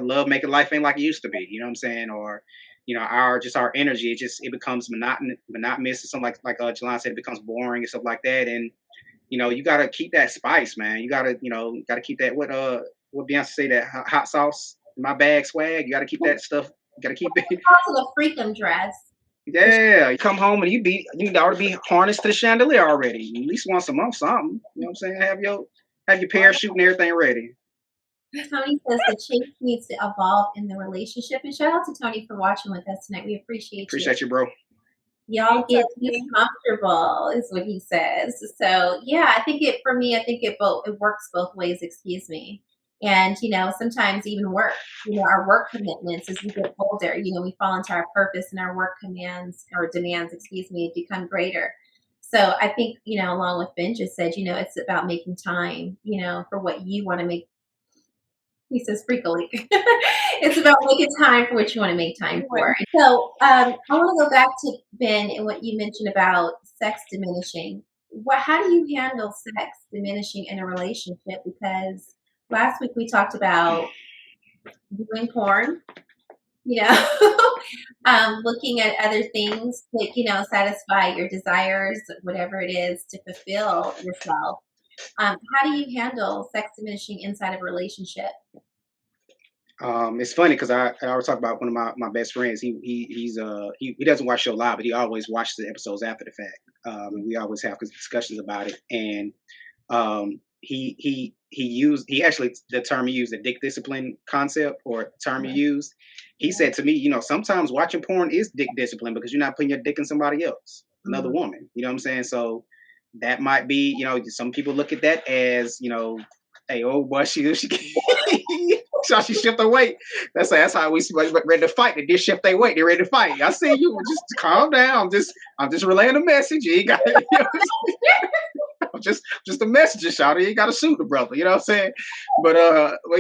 love making life ain't like it used to be. You know what I'm saying? Or, our energy, it becomes monotonous or something, like Jolon said, it becomes boring and stuff like that. And, you gotta keep that spice, man. You gotta keep that, what Beyonce say, that hot sauce in my bag swag. You gotta keep that stuff. You gotta keep it. Also the freakum dress. Yeah, you come home and you need to already be harnessed to the chandelier already. At least once a month, something. You know what I'm saying? Have your parachute and everything ready. Tony says the change needs to evolve in the relationship. And shout out to Tony for watching with us tonight. We appreciate you, bro. Y'all get comfortable, is what he says. So yeah, I think it works both ways. Excuse me. And sometimes even work. Our work commitments as we get older. We fall into our purpose, and our work demands, become greater. So I think along with Ben just said, it's about making time, for what you want to make He says freakily. It's about making time for what you want to make time Right. for. So I want to go back to Ben and what you mentioned about sex diminishing. How do you handle sex diminishing in a relationship? Because last week we talked about doing porn, looking at other things that, satisfy your desires, whatever it is to fulfill yourself. How do you handle sex diminishing inside of a relationship? It's funny because I was talking about one of my best friends. He doesn't watch show live, but he always watches the episodes after the fact. And we always have discussions about it. And he actually, the term he used, the dick discipline concept or term he used. He said to me, sometimes watching porn is dick discipline because you're not putting your dick in somebody else, another woman. You know what I'm saying? So that might be, some people look at that as, hey, oh boy, she so she shift her weight. That's how we ready to fight. They just shift their weight. They're ready to fight. I see you. Just calm down. I'm just relaying a message. You ain't got I'm just a messenger, shawty. You ain't got to shoot the brother. You know what I'm saying? But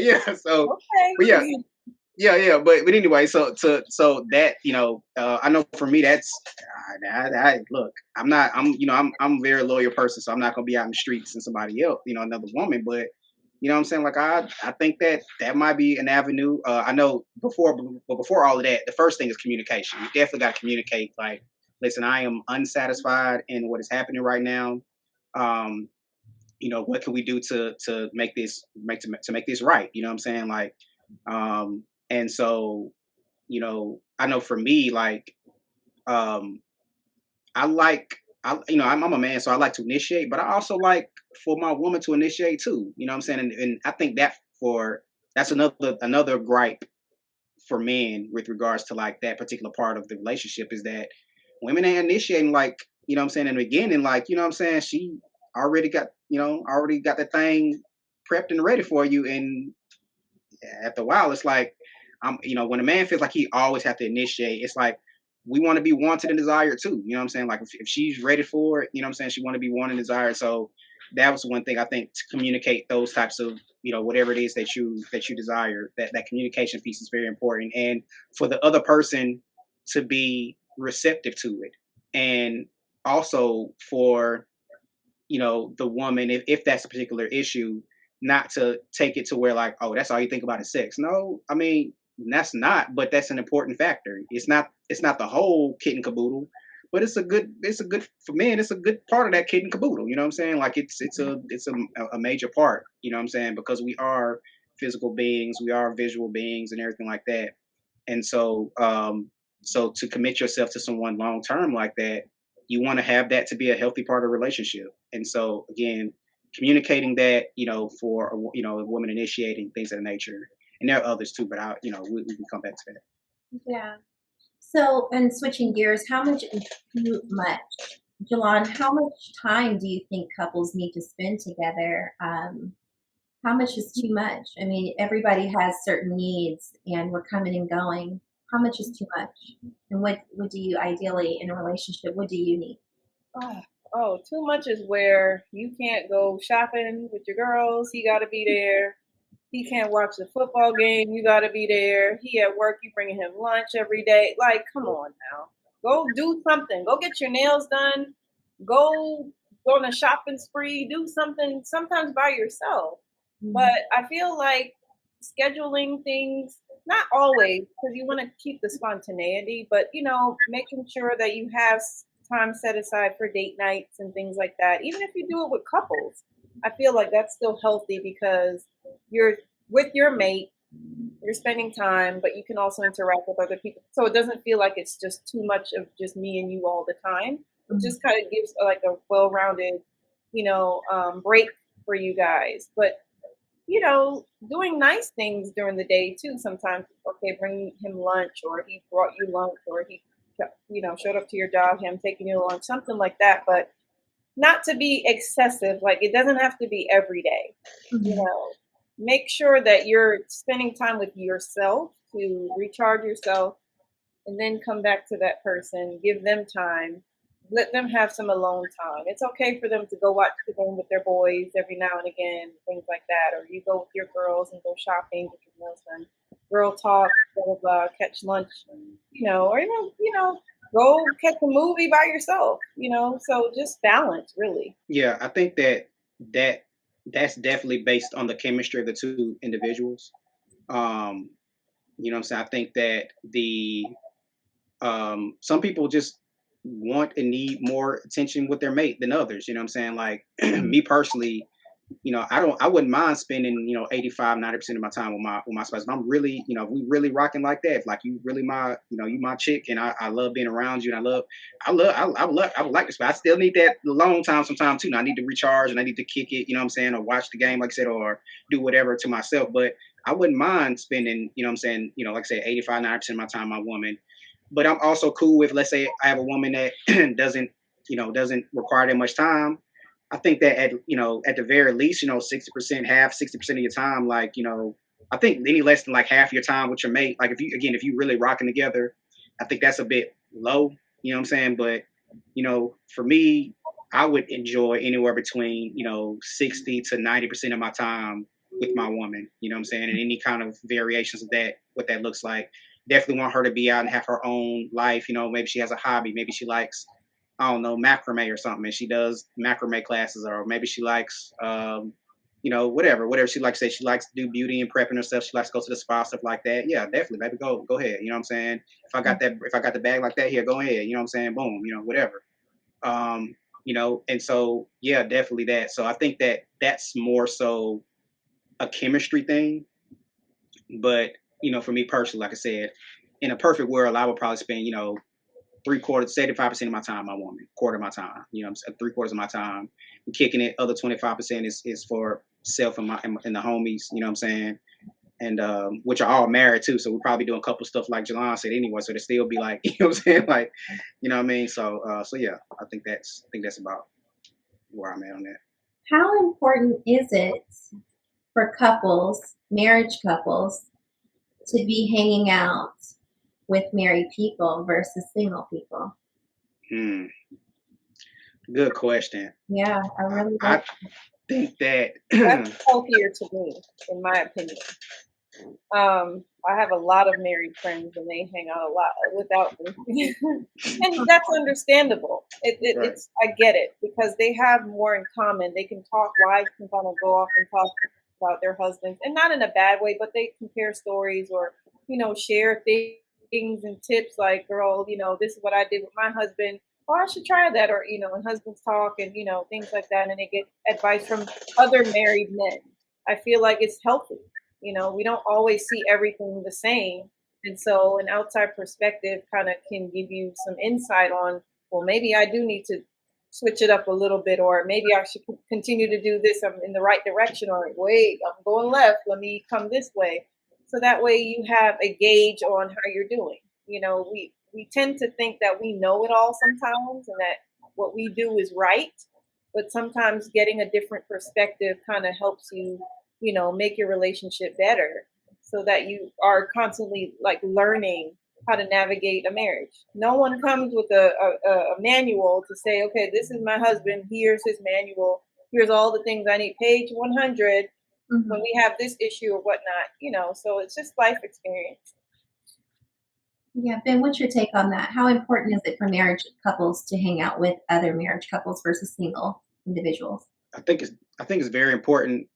yeah. So Okay. but yeah. But anyway, so that I know for me that's look. I'm a very loyal person, so I'm not gonna be out in the streets and somebody else, another woman, but. You know what I'm saying? Like I think that might be an avenue. I know before all of that, the first thing is communication. You definitely got to communicate. Like, listen, I am unsatisfied in what is happening right now. Um, what can we do to make this right? You know what I'm saying? Like, and so, I know for me, like, um, I like I'm a man, so I like to initiate, but I also like for my woman to initiate too. You know what I'm saying? And I think that's another gripe for men with regards to like that particular part of the relationship is that women ain't initiating like, you know what I'm saying, in the beginning, like, you know what I'm saying, she already got the thing prepped and ready for you. And after a while it's like when a man feels like he always have to initiate, it's like we want to be wanted and desired too. You know what I'm saying? Like if she's ready for it, you know what I'm saying, she want to be wanted and desired. So that was one thing I think, to communicate those types of, whatever it is that you desire, that communication piece is very important. And for the other person to be receptive to it. And also for, the woman, if that's a particular issue, not to take it to where like, oh, that's all you think about is sex. No, I mean, that's not, but that's an important factor. It's not the whole kit and caboodle, but it's a good for men, it's a good part of that kit and caboodle. You know what I'm saying? Like it's a major part, you know what I'm saying? Because we are physical beings, we are visual beings and everything like that. And so to commit yourself to someone long term like that, you want to have that to be a healthy part of the relationship. And so again, communicating that, for a woman initiating things of that nature. And there are others too, but we can come back to that. Yeah. So, and switching gears, how much is too much? Jolon, how much time do you think couples need to spend together? How much is too much? I mean, everybody has certain needs and we're coming and going. How much is too much? And what do you ideally in a relationship, what do you need? Too much is where you can't go shopping with your girls. He got to be there. He can't watch the football game. You got to be there. He at work. You bringing him lunch every day. Like, come on now. Go do something. Go get your nails done. Go on a shopping spree. Do something sometimes by yourself. Mm-hmm. But I feel like scheduling things, not always, because you want to keep the spontaneity, but, making sure that you have time set aside for date nights and things like that. Even if you do it with couples, I feel like that's still healthy because you're with your mate, you're spending time, but you can also interact with other people. So it doesn't feel like it's just too much of just me and you all the time. It just kind of gives like a well-rounded, break for you guys. But, doing nice things during the day too. Sometimes, okay, bring him lunch, or he brought you lunch, or he, showed up to your job, him taking you to lunch, something like that. But not to be excessive. Like it doesn't have to be every day. Mm-hmm. Make sure that you're spending time with yourself to recharge yourself and then come back to that person, give them time, let them have some alone time. It's okay for them to go watch the game with their boys every now and again, things like that. Or you go with your girls and go shopping, get your nails done, girl talk, blah blah blah, catch lunch, or even go catch a movie by yourself. So just balance, really. Yeah, I think that that's definitely based on the chemistry of the two individuals. Um, you know what I'm saying? I think that the some people just want and need more attention with their mate than others. You know what I'm saying? Like me personally, I wouldn't mind spending, 85, 90% of my time with my spouse. If I'm really, if we really rocking like that, if like you really my, you my chick and I love being around you and I would like this, but I still need that alone time sometime too. And I need to recharge and I need to kick it, you know what I'm saying, or watch the game, like I said, or do whatever to myself. But I wouldn't mind spending, you know what I'm saying, like I said, 85, 90% of my time with my woman. But I'm also cool with, let's say I have a woman that doesn't require that much time. I think that at the very least, 60%, half 60% of your time, like, I think any less than like half your time with your mate, like if you really rocking together, I think that's a bit low, you know what I'm saying? But, for me, I would enjoy anywhere between, 60 to 90% of my time with my woman, you know what I'm saying? And any kind of variations of that, what that looks like. Definitely want her to be out and have her own life, maybe she has a hobby, maybe she likes, I don't know, macrame or something, and she does macrame classes, or maybe she likes, whatever she likes. Say she likes to do beauty and prepping herself. She likes to go to the spa, stuff like that. Yeah, definitely, baby, go ahead. You know what I'm saying? If I got the bag like that, here, go ahead. You know what I'm saying? Boom, whatever. Um, and so yeah, definitely that. So I think that that's more so a chemistry thing, but for me personally, like I said, in a perfect world, I would probably spend, 3/4, 75% of my time, my woman, quarter of my time, 3/4 of my time, I'm kicking it. Other 25% is for self and and the homies, you know what I'm saying? And which are all married too. So we're probably doing a couple stuff like Jolon said anyway. So they still be like, you know what I'm saying? Like, you know what I mean? So yeah, I think that's about where I'm at on that. How important is it for couples, marriage couples, to be hanging out with married people versus single people? Hmm. Good question. Yeah, I really I like. think that That's healthier to me, in my opinion. I have a lot of married friends, and they hang out a lot without me, and that's understandable. right. It's I get it because they have more in common. They can talk. Wives can kind of go off and talk about their husbands, and not in a bad way, but they compare stories or share things and tips like, "Girl, this is what I did with my husband. Oh, I should try that." Or and husbands talk and things like that, and they get advice from other married men. I feel like it's healthy. We don't always see everything the same. And so an outside perspective kind of can give you some insight on, well, maybe I do need to switch it up a little bit, or maybe I should continue to do this. I'm in the right direction, or wait, I'm going left. Let me come this way. So that way you have a gauge on how you're doing. We tend to think that we know it all sometimes and that what we do is right. But sometimes getting a different perspective kind of helps you make your relationship better so that you are constantly like learning how to navigate a marriage. No one comes with a manual to say, okay, this is my husband. Here's his manual. Here's all the things I need. Page 100 when we have this issue or whatnot. So it's just life experience. Yeah, Ben, what's your take on that? How important is it for marriage couples to hang out with other marriage couples versus single individuals? I think it's very important.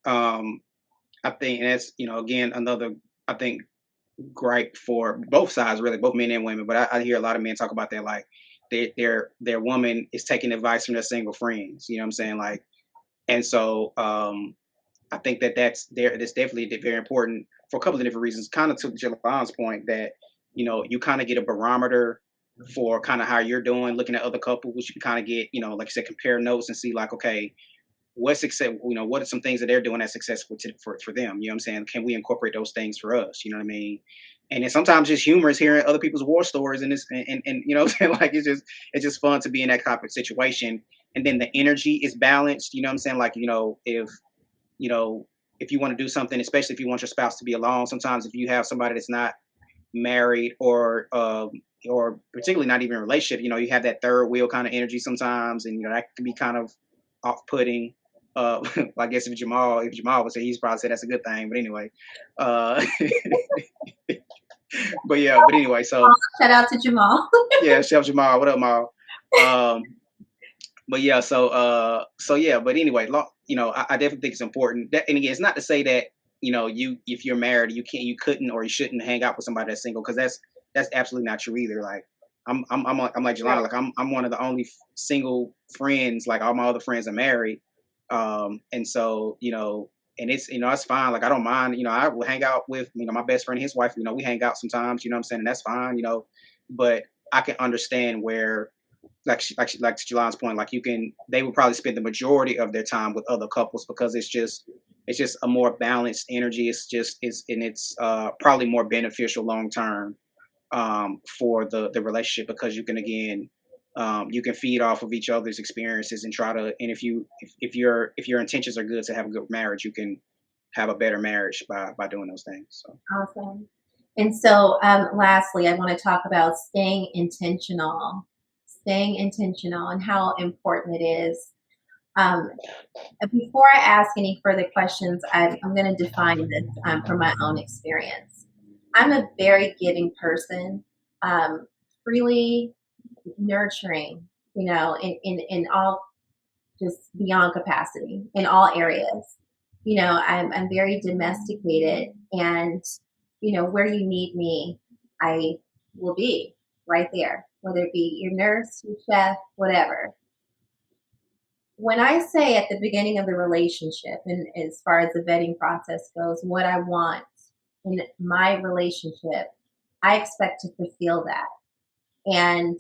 I think that's again another I think gripe for both sides, really, both men and women. But I hear a lot of men talk about that, like their woman is taking advice from their single friends. You know what I'm saying? Like, and so I think that's definitely very important for a couple of different reasons. Kind of to Jalan's point that you kind of get a barometer for kind of how you're doing, looking at other couples. You can kind of get like I said, compare notes and see like, okay, what's success, what are some things that they're doing that's successful for them, you know what I'm saying? Can we incorporate those things for us, you know what I mean? And then sometimes just humorous hearing other people's war stories, and this and you know what I'm saying, like it's just fun to be in that type of situation. And then the energy is balanced, you know what I'm saying? Like, you know if you want to do something, especially if you want your spouse to be alone, sometimes if you have somebody that's not married or or particularly not even a relationship, you know, you have that third wheel kind of energy sometimes, and you know that can be kind of off-putting. I guess if Jamal would say, he's probably say that's a good thing, but anyway, uh, but yeah, but anyway, so Shout out to Jamal. yeah, Chef Jamal, what up, Mal? Um, but yeah, so yeah, but anyway, you know, I definitely think it's important. That, and again, it's not to say that you know if you're married, you couldn't or you shouldn't hang out with somebody that's single, because that's absolutely not true either. Like I'm like Jelana, Right. like I'm one of the only single friends. Like all my other friends are married, and so you know, and it's you know it's fine. Like I don't mind. You know, I will hang out with you know my best friend and his wife. You know, we hang out sometimes. You know what I'm saying, and that's fine. You know, but I can understand where like to Jalan's point, like they would probably spend the majority of their time with other couples because it's just a more balanced energy. It's probably more beneficial long term for the relationship because you can again you can feed off of each other's experiences and try to and if your intentions are good to have a good marriage, you can have a better marriage by doing those things. So Awesome. And so, lastly, I want to talk about staying intentional, and how important it is. Um, Before I ask any further questions, I'm going to define this from my own experience. I'm a very giving person, really nurturing, you know, in all, just beyond capacity in all areas. You know, I'm very domesticated, and you know, where you need me, I will be right there, whether it be your nurse, your chef, whatever. When I say at the beginning of the relationship, and as far as the vetting process goes, what I want in my relationship, I expect to fulfill that. And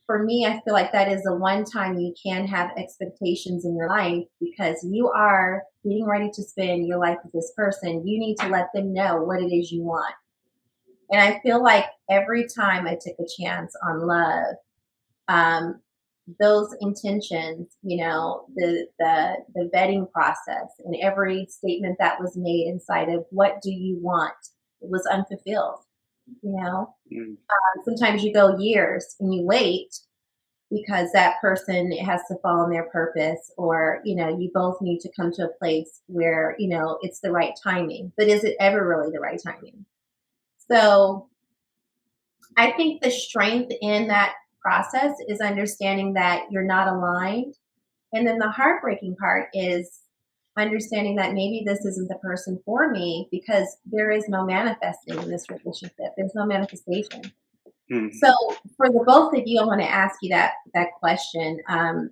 for me, I feel like that is the one time you can have expectations in your life, because you are getting ready to spend your life with this person. You need to let them know what it is you want. And I feel like every time I took a chance on love, um, those intentions, you know, the vetting process and every statement that was made inside of what do you want, it was unfulfilled. You know, mm, sometimes you go years and you wait because that person has to fall in their purpose, or you know, you both need to come to a place where you know it's the right timing. But is it ever really the right timing? So I think the strength in that process is understanding that you're not aligned. And then the heartbreaking part is understanding that maybe this isn't the person for me, because there is no manifesting in this relationship. There's no manifestation. mm. So for the both of you, I want to ask you that question,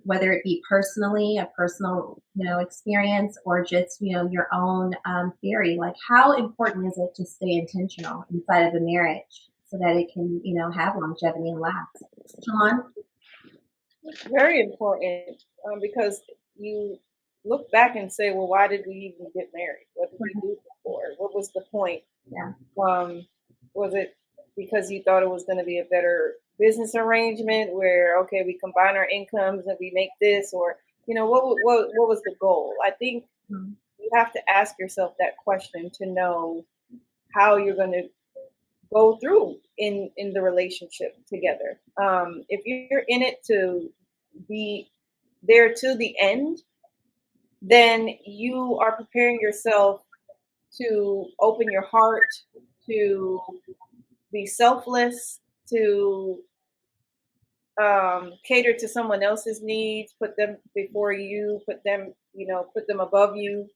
whether it be personally, a personal you know experience, or just you know your own theory. Like, how important is it to stay intentional inside of a marriage so that it can you know have longevity and last? John? Very important, because you look back and say, well, why did we even get married? What did we do before? What was the point? Yeah. Was it because you thought it was going to be a better business arrangement where, okay, we combine our incomes and we make this, or, you know, what was the goal? I think Mhm. you have to ask yourself that question to know how you're going to go through in the relationship together. If you're in it to be there to the end, then you are preparing yourself to open your heart, to be selfless, to cater to someone else's needs, put them before you, put them, you know, put them above you,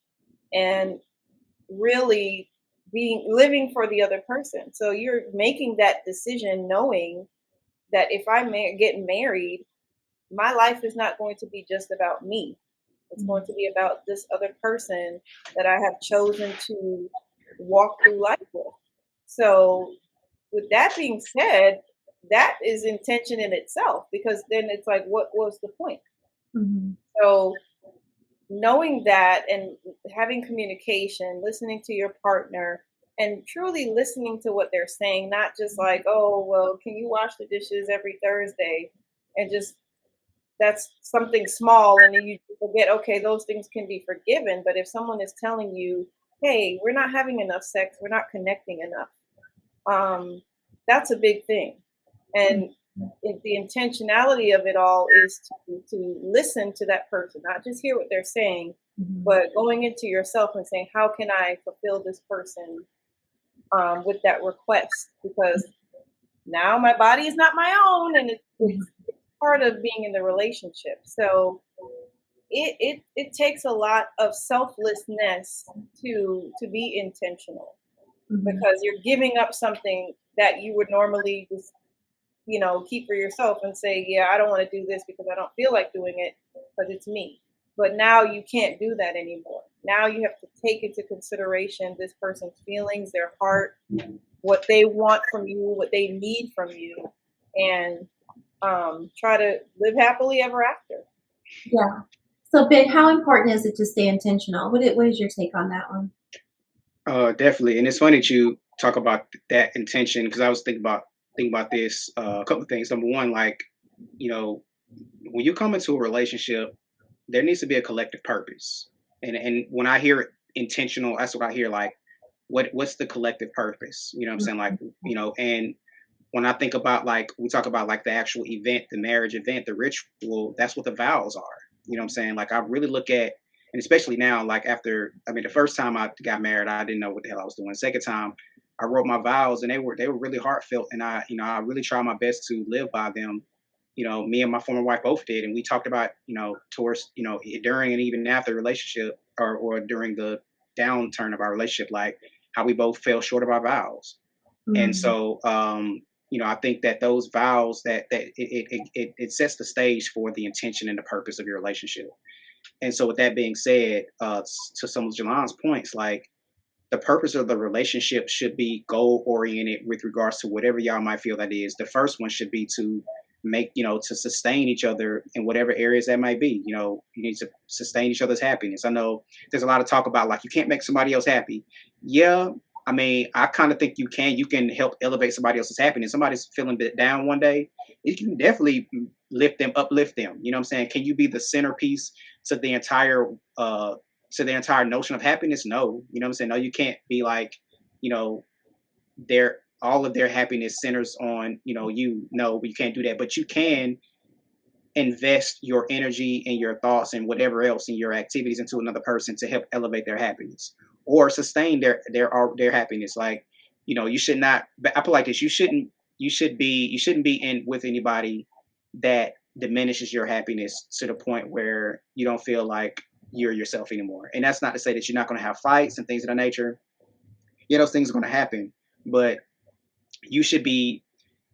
and really being living for the other person. So you're making that decision knowing that if I get married, my life is not going to be just about me. It's going to be about this other person that I have chosen to walk through life with. So, with that being said, that is intention in itself, because then it's like, what was the point? Mhm. So, knowing that and having communication, listening to your partner, and truly listening to what they're saying, not just like, oh, well, can you wash the dishes every Thursday? And just that's something small, and then you forget, okay, those things can be forgiven. But if someone is telling you, hey, we're not having enough sex, we're not connecting enough, that's a big thing. And the intentionality of it all is to listen to that person, not just hear what they're saying, but going into yourself and saying, how can I fulfill this person with that request? Because now my body is not my own, and it's part of being in the relationship. So it takes a lot of selflessness to be intentional, because you're giving up something that you would normally just keep for yourself and say, yeah, I don't want to do this because I don't feel like doing it because it's me. But now you can't do that anymore. Now you have to take into consideration this person's feelings, their heart, what they want from you, what they need from you, and try to live happily ever after. Yeah. So, Ben, how important is it to stay intentional? What is your take on that one? Definitely, and it's funny that you talk about that intention, because I was thinking about this, a couple of things. Number one, like, when you come into a relationship, there needs to be a collective purpose, and when I hear intentional, that's what I hear. Like, what's the collective purpose? You know what I'm saying? Like, and when I think about, like, we talk about like the actual event, the marriage event, the ritual, that's what the vows are. You know what I'm saying? Like, I really look at, and especially now, like after, the first time I got married, I didn't know what the hell I was doing. The second time, I wrote my vows, and they were really heartfelt, and I really tried my best to live by them. Me and my former wife both did, and we talked about, towards, during and even after the relationship, or during the downturn of our relationship, like how we both fell short of our vows. And so, I think that those vows, that it sets the stage for the intention and the purpose of your relationship. And so, with that being said, to some of Jolon's points, like, the purpose of the relationship should be goal oriented with regards to whatever y'all might feel that is. The first one should be to to sustain each other in whatever areas that might be. You need to sustain each other's happiness. I know there's a lot of talk about, like, you can't make somebody else happy. Yeah. I kind of think you can. You can help elevate somebody else's happiness. Somebody's feeling a bit down one day, you can definitely uplift them. You know what I'm saying? Can you be the centerpiece to the entire notion of happiness? No. You know what I'm saying? No, you can't be like, their all of their happiness centers on, no, you can't do that. But you can invest your energy and your thoughts and whatever else in your activities into another person to help elevate their happiness or sustain their happiness. Like, you should not, I feel like this, you shouldn't be in with anybody that diminishes your happiness to the point where you don't feel like you're yourself anymore. And that's not to say that you're not going to have fights and things of that nature. Yeah, those things are going to happen, but you should be,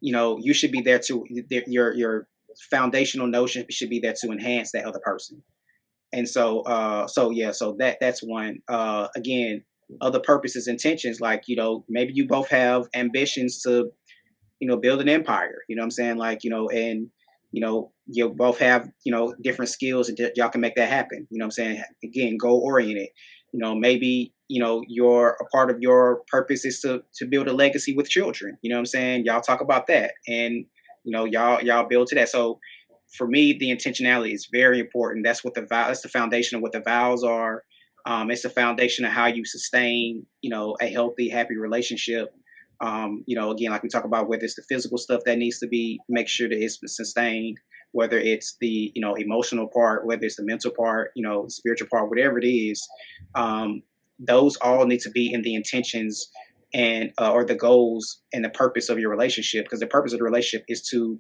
there to, your foundational notion should be there to enhance that other person. And so, so that's one. Again, other purposes, intentions, like, maybe you both have ambitions to, build an empire. You know what I'm saying? Like, and you both have, different skills, and y'all can make that happen. You know what I'm saying? Again, goal oriented. Maybe, your a part of your purpose is to build a legacy with children. You know what I'm saying? Y'all talk about that, and y'all build to that. So for me, the intentionality is very important. That's that's the foundation of what the vows are. It's the foundation of how you sustain, a healthy, happy relationship. Again, like we talk about, whether it's the physical stuff that needs to be, make sure that it's sustained, whether it's the, emotional part, whether it's the mental part, the spiritual part, whatever it is, those all need to be in the intentions and, or the goals and the purpose of your relationship. Because the purpose of the relationship is to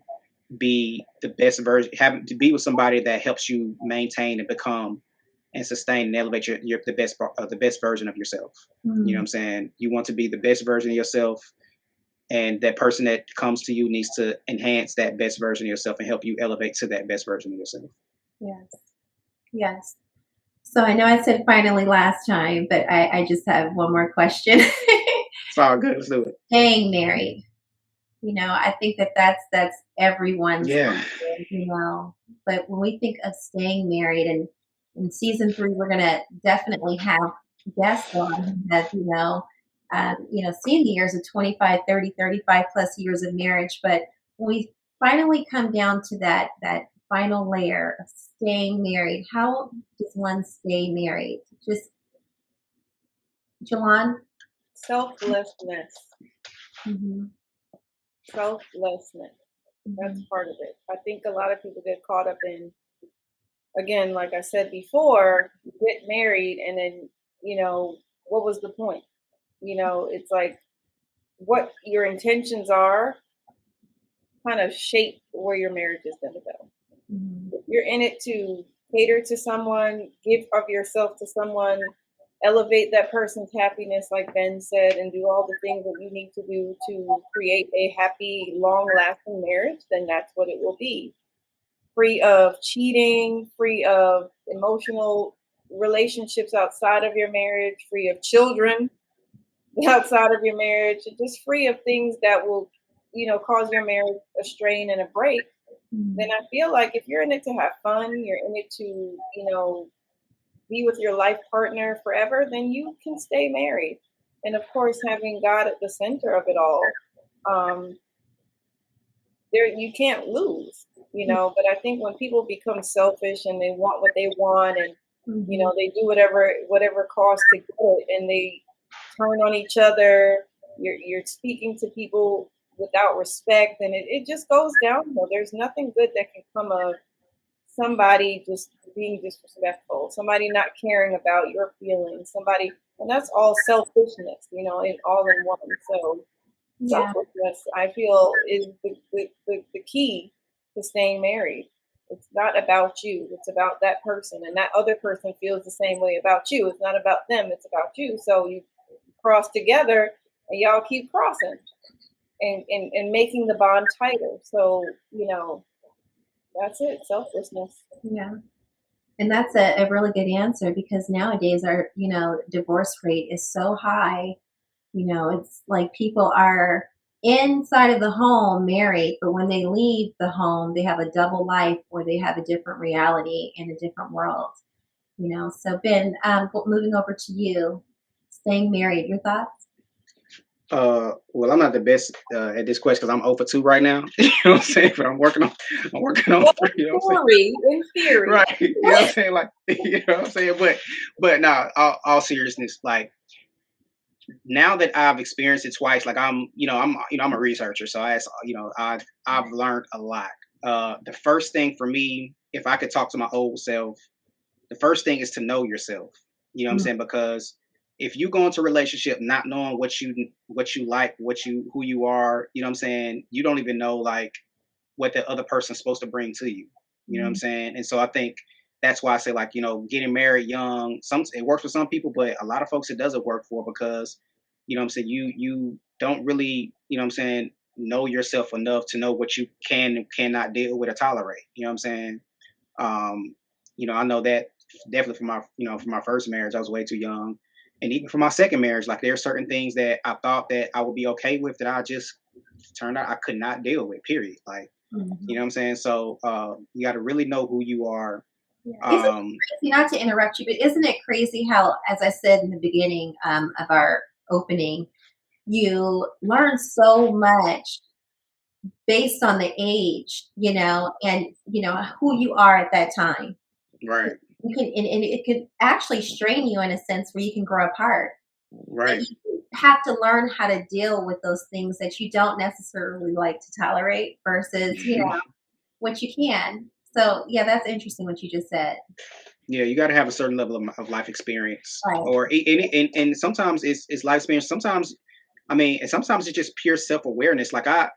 be the best version, having to be with somebody that helps you maintain and become and sustain and elevate the best version of yourself. You know what I'm saying? You want to be the best version of yourself, and that person that comes to you needs to enhance that best version of yourself and help you elevate to that best version of yourself. Yes. So I know I said finally last time, but I just have one more question. It's all good. Let's do it. Staying married. I think that's everyone's, Yeah. but when we think of staying married, and in season 3, we're going to definitely have guests on that, seen the years of 25, 30, 35 plus years of marriage. But when we finally come down to that final layer of staying married, how does one stay married? Just, Jolon? Selflessness. Mm-hmm. Selflessness. That's part of it. I think a lot of people get caught up in, again, like I said before, get married and then, what was the point? It's like what your intentions are kind of shape where your marriage is going to go. Mhm. If you're in it to cater to someone, give of yourself to someone, elevate that person's happiness, like Ben said, and do all the things that you need to do to create a happy, long lasting marriage, then that's what it will be. Free of cheating, free of emotional relationships outside of your marriage, free of children outside of your marriage, and just free of things that will, cause your marriage a strain and a break. Then I feel like if you're in it to have fun, you're in it to, be with your life partner forever, then you can stay married. And of course, having God at the center of it all, um, there you can't lose, But I think when people become selfish and they want what they want, and they do whatever costs to get it, and they turn on each other. You're speaking to people without respect, and it just goes downhill. There's nothing good that can come of somebody just being disrespectful, somebody not caring about your feelings, and that's all selfishness, all in one. So Yeah. selflessness, I feel, is the key to staying married. It's not about you, it's about that person, and that other person feels the same way about you. It's not about them, it's about you. So you cross together and y'all keep crossing and making the bond tighter. So, that's it, selflessness. Yeah. And that's a really good answer because nowadays our, divorce rate is so high. It's like people are inside of the home married, but when they leave the home, they have a double life or they have a different reality in a different world. So Ben, moving over to you, staying married, your thoughts? Well, I'm not the best at this question because I'm 0 for 2 right now. You know what I'm saying? But I'm working on Well, 3. You know what I'm saying? in theory. Right. You know what I'm saying? Like, you know what I'm saying? But no, all seriousness, like now that I've experienced it twice, like I'm a researcher, so I've learned a lot. The first thing for me, if I could talk to my old self, the first thing is to know yourself. You know what I'm Mm, saying? Because if you go into a relationship not knowing what you like, who you are, you know what I'm saying, you don't even know like what the other person's supposed to bring to you. You know what I'm mm, saying? And so I think that's why I say like, getting married young, it works for some people, but a lot of folks it doesn't work for because, what I'm saying, you don't really, what I'm saying, know yourself enough to know what you can and cannot deal with or tolerate. You know what I'm saying? Um, I know that definitely for my first marriage, I was way too young. And even for my second marriage, like there are certain things that I thought that I would be okay with that I just turned out I could not deal with, period. Like, you mhm. know what I'm saying? So you got to really know who you are. Yeah. Isn't it Um, crazy, not to interrupt you, but isn't it crazy how, as I said in the beginning of our opening, you learn so much based on the age, and who you are at that time. right, You can, and it could actually strain you in a sense where you can grow apart. But right. you have to learn how to deal with those things that you don't necessarily like to tolerate versus, what you can. So yeah, that's interesting what you just said. Yeah, you got to have a certain level of life experience, Right. or and sometimes it's life experience. Sometimes, and sometimes it's just pure self awareness. Like I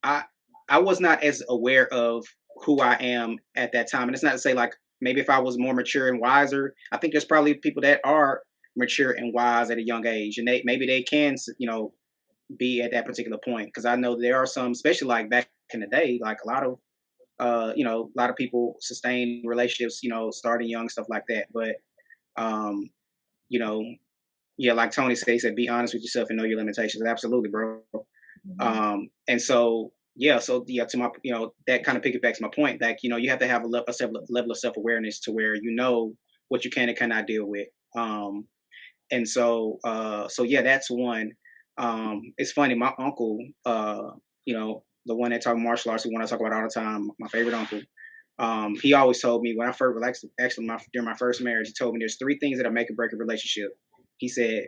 I was not as aware of who I am at that time. And it's not to say like maybe if I was more mature and wiser, I think there's probably people that are mature and wise at a young age, and they can be at that particular point. Because I know there are some, especially like back in the day, like a lot of a lot of people sustain relationships, starting young, stuff like that. But um, you know, yeah, like Tony said, he said, be honest with yourself and know your limitations. Absolutely, bro. Mhm. And so yeah, to my that kind of piggybacks my point. Like you have to have level of self awareness to where you know what you can and cannot deal with. And so yeah, that's one. It's funny, my uncle, the one that taught martial arts, the one I talk about all the time, my favorite uncle. He always told me when I first actually during my first marriage, he told me there's 3 things that'll make or break a relationship. He said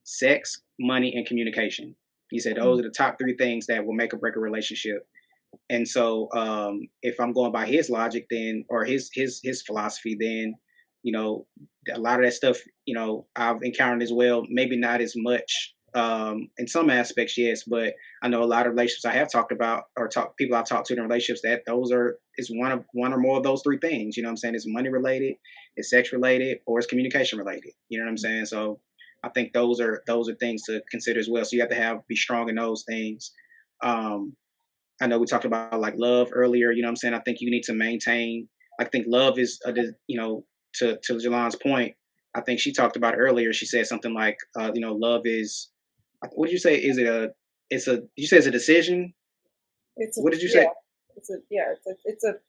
sex, money, and communication. He said those are the top 3 things that will make or break a relationship. And so, if I'm going by his logic, then or his philosophy, then you know, a lot of that stuff, I've encountered as well. Maybe not as much in some aspects, yes, but I know a lot of relationships I have talked about or people I've talked to in relationships that those are is one or more of those three things. You know what I'm saying? It's money related, it's sex related, or it's communication related. You know what I'm saying? So I think those are things to consider as well. So you have to be strong in those things. Um, I know we talked about like love earlier. You know what I'm saying? I think you need to maintain. I think love is, to Jalon's point. I think she talked about it earlier. She said something like, love is. What did you say? Is it a? It's a. You say it's a decision. It's a What did you yeah. say?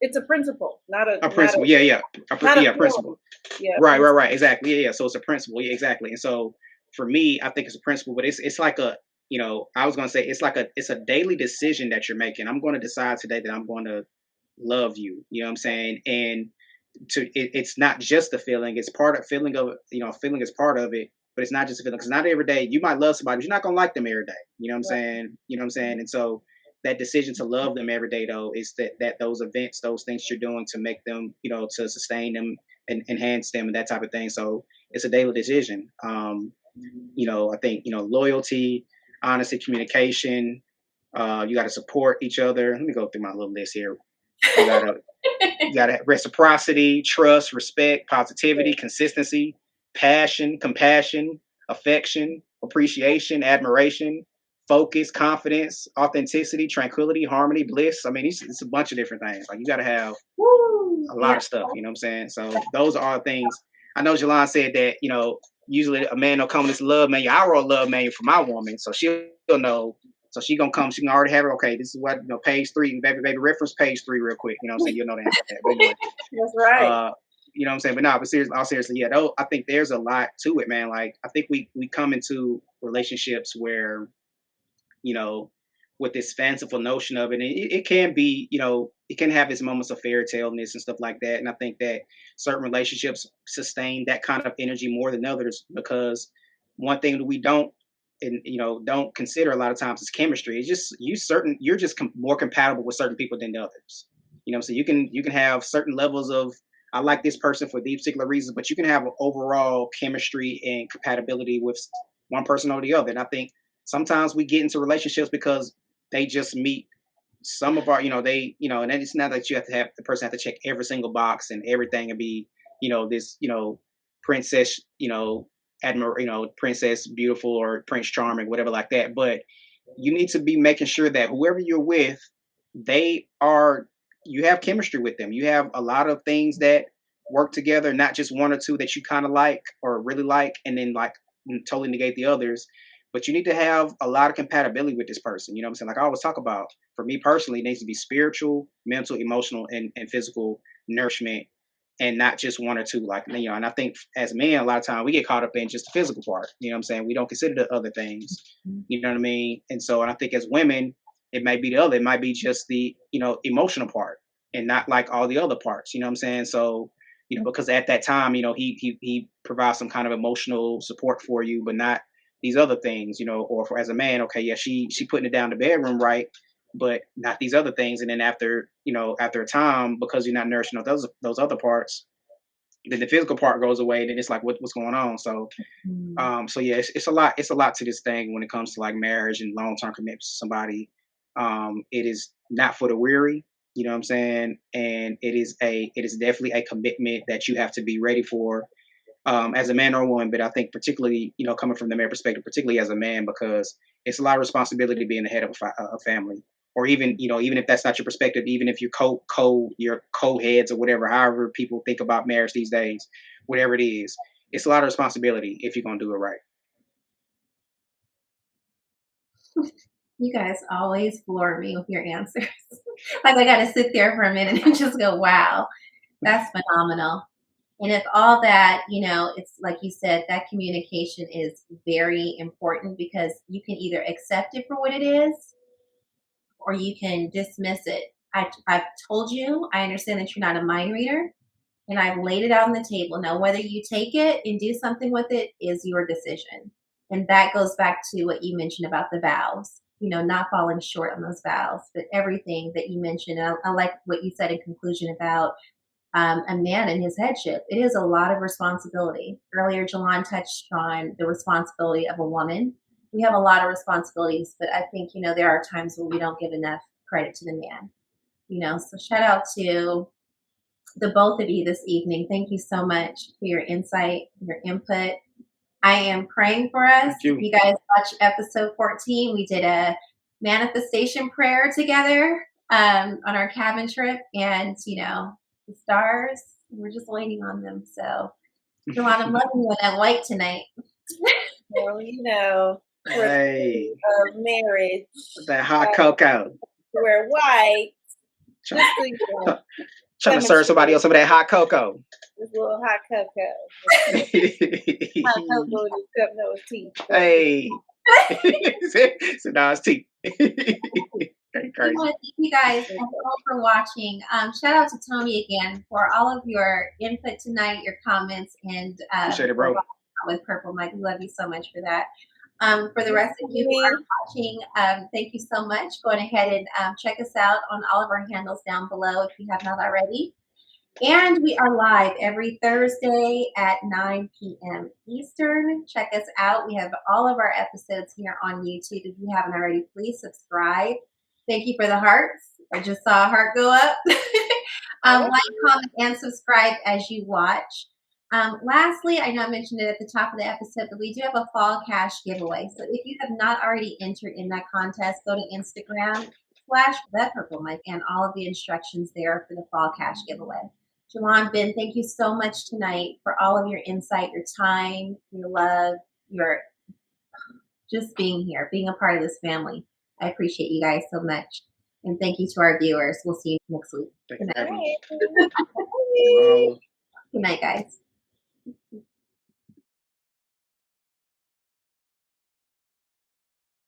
It's a principle, not a A not a principle. Yeah, yeah. not a Yeah, feeling. principle. Yeah, Right, right, principle. right. Exactly. Yeah, yeah. So it's a principle. Yeah, exactly. And so for me, I think it's a principle, but it's like a, I was gonna say it's a daily decision that you're making. I'm going to decide today that I'm going to love you. You know what I'm saying? And it's not just the feeling. It's part of feeling of feeling is part of it, but it's not just a feeling because not every day you might love somebody, but you're not gonna like them every day. You know what I'm Right. saying? You know what I'm saying? And so that decision to love them every day though is that those events, those things you're doing to make them, to sustain them and enhance them and that type of thing. So it's a daily decision. I think, loyalty, honesty, communication, you got to support each other. Let me go through my little list here. You got to reciprocity, trust, respect, positivity, consistency, passion, compassion, affection, appreciation, admiration, focus, confidence, authenticity, tranquility, harmony, bliss. I mean, it's a bunch of different things. Like you got to have Woo! a lot Yeah. of stuff. You know what I'm saying? So those are all things. I know Jalon said that usually a man will come with this love manual. I wrote a love manual for my woman, so she'll know. So she gonna come. She can already have it. Okay, this is what page 3. Baby, reference page 3 real quick. You know what I'm saying? You'll know the answer to that. But anyway, That's right. you know what I'm saying? But no, but seriously, all seriously, yeah. I think there's a lot to it, man. Like I think we come into relationships where you know, with this fanciful notion of it. And it can be, it can have its moments of fairy tale-ness and stuff like that. And I think that certain relationships sustain that kind of energy more than others because one thing that we don't and don't consider a lot of times is chemistry. It's just you're just more compatible with certain people than others. So you can have certain levels of I like this person for these particular reasons, but you can have an overall chemistry and compatibility with one person or the other. And I think sometimes we get into relationships because they just meet some of our, and it's not that you have to have the person have to check every single box and everything and be, this, princess, princess beautiful or prince charming, whatever like that. But you need to be making sure that whoever you're with, you have chemistry with them. You have a lot of things that work together, not just one or two that you kind of like or really like, and then like totally negate the others. But you need to have a lot of compatibility with this person. You know what I'm saying? Like I always talk about, for me personally, it needs to be spiritual, mental, emotional, and physical nourishment and not just one or two. Like, and I think as men, a lot of time we get caught up in just the physical part. You know what I'm saying? We don't consider the other things. You know what I mean? And I think as women, it might be the other. It might be just the, emotional part and not like all the other parts. You know what I'm saying? So, because at that time, he provides some kind of emotional support for you, but not these other things, or for as a man, okay, yeah, she putting it down the bedroom, right? But not these other things. And then after a time, because you're not nourishing those other parts, then the physical part goes away. Then it's like, what's going on? So, so yeah, it's a lot. It's a lot to this thing when it comes to like marriage and long term commitments to somebody. It is not for the weary. You know what I'm saying? And it is definitely a commitment that you have to be ready for as a man or a woman, but I think particularly, coming from the male perspective, particularly as a man, because it's a lot of responsibility being the head of a family, or even, even if that's not your perspective, even if you're your co-heads or whatever, however people think about marriage these days, whatever it is, it's a lot of responsibility if you're gonna do it right. You guys always floor me with your answers. Like I got to sit there for a minute and just go, wow, that's phenomenal. And if all that, it's like you said, that communication is very important because you can either accept it for what it is or you can dismiss it. I've told you, I understand that you're not a mind reader and I've laid it out on the table. Now, whether you take it and do something with it is your decision. And that goes back to what you mentioned about the vows. not falling short on those vows. But everything that you mentioned, I like what you said in conclusion about a man and his headship. It is a lot of responsibility. Earlier, Jolon touched on the responsibility of a woman. We have a lot of responsibilities, but I think, there are times where we don't give enough credit to the man. So shout out to the both of you this evening. Thank you so much for your insight, your input. I am praying for us. Thank you. You guys watch episode 14. We did a manifestation prayer together on our cabin trip, and the stars, we're just waiting on them. So, Jolon, I'm loving you in that white tonight. Well, Hey, marriage, that hot cocoa. wear white. Trying to serve somebody else some of that hot cocoa. This little hot cocoa. Hot cocoa in his cup, no, it's tea. Hey. So now it's tea. I want to thank you guys all for watching. Shout out to Tony again for all of your input tonight, your comments, and Appreciate it, bro. With Purple Mike. We love you so much for that. For the rest of you who are watching, thank you so much. Go ahead and check us out on all of our handles down below if you have not already. And we are live every Thursday at 9 p.m. Eastern. Check us out. We have all of our episodes here on YouTube. If you haven't already, please subscribe. Thank you for the hearts. I just saw a heart go up. Like, comment, and subscribe as you watch. Lastly, I know I mentioned it at the top of the episode, but we do have a fall cash giveaway. So if you have not already entered in that contest, go to Instagram/thepurplemic and all of the instructions there for the fall cash giveaway. Jolon, Ben, thank you so much tonight for all of your insight, your time, your love, your just being here, being a part of this family. I appreciate you guys so much. And thank you to our viewers. We'll see you next week. Thank Good you. night. Good night, guys.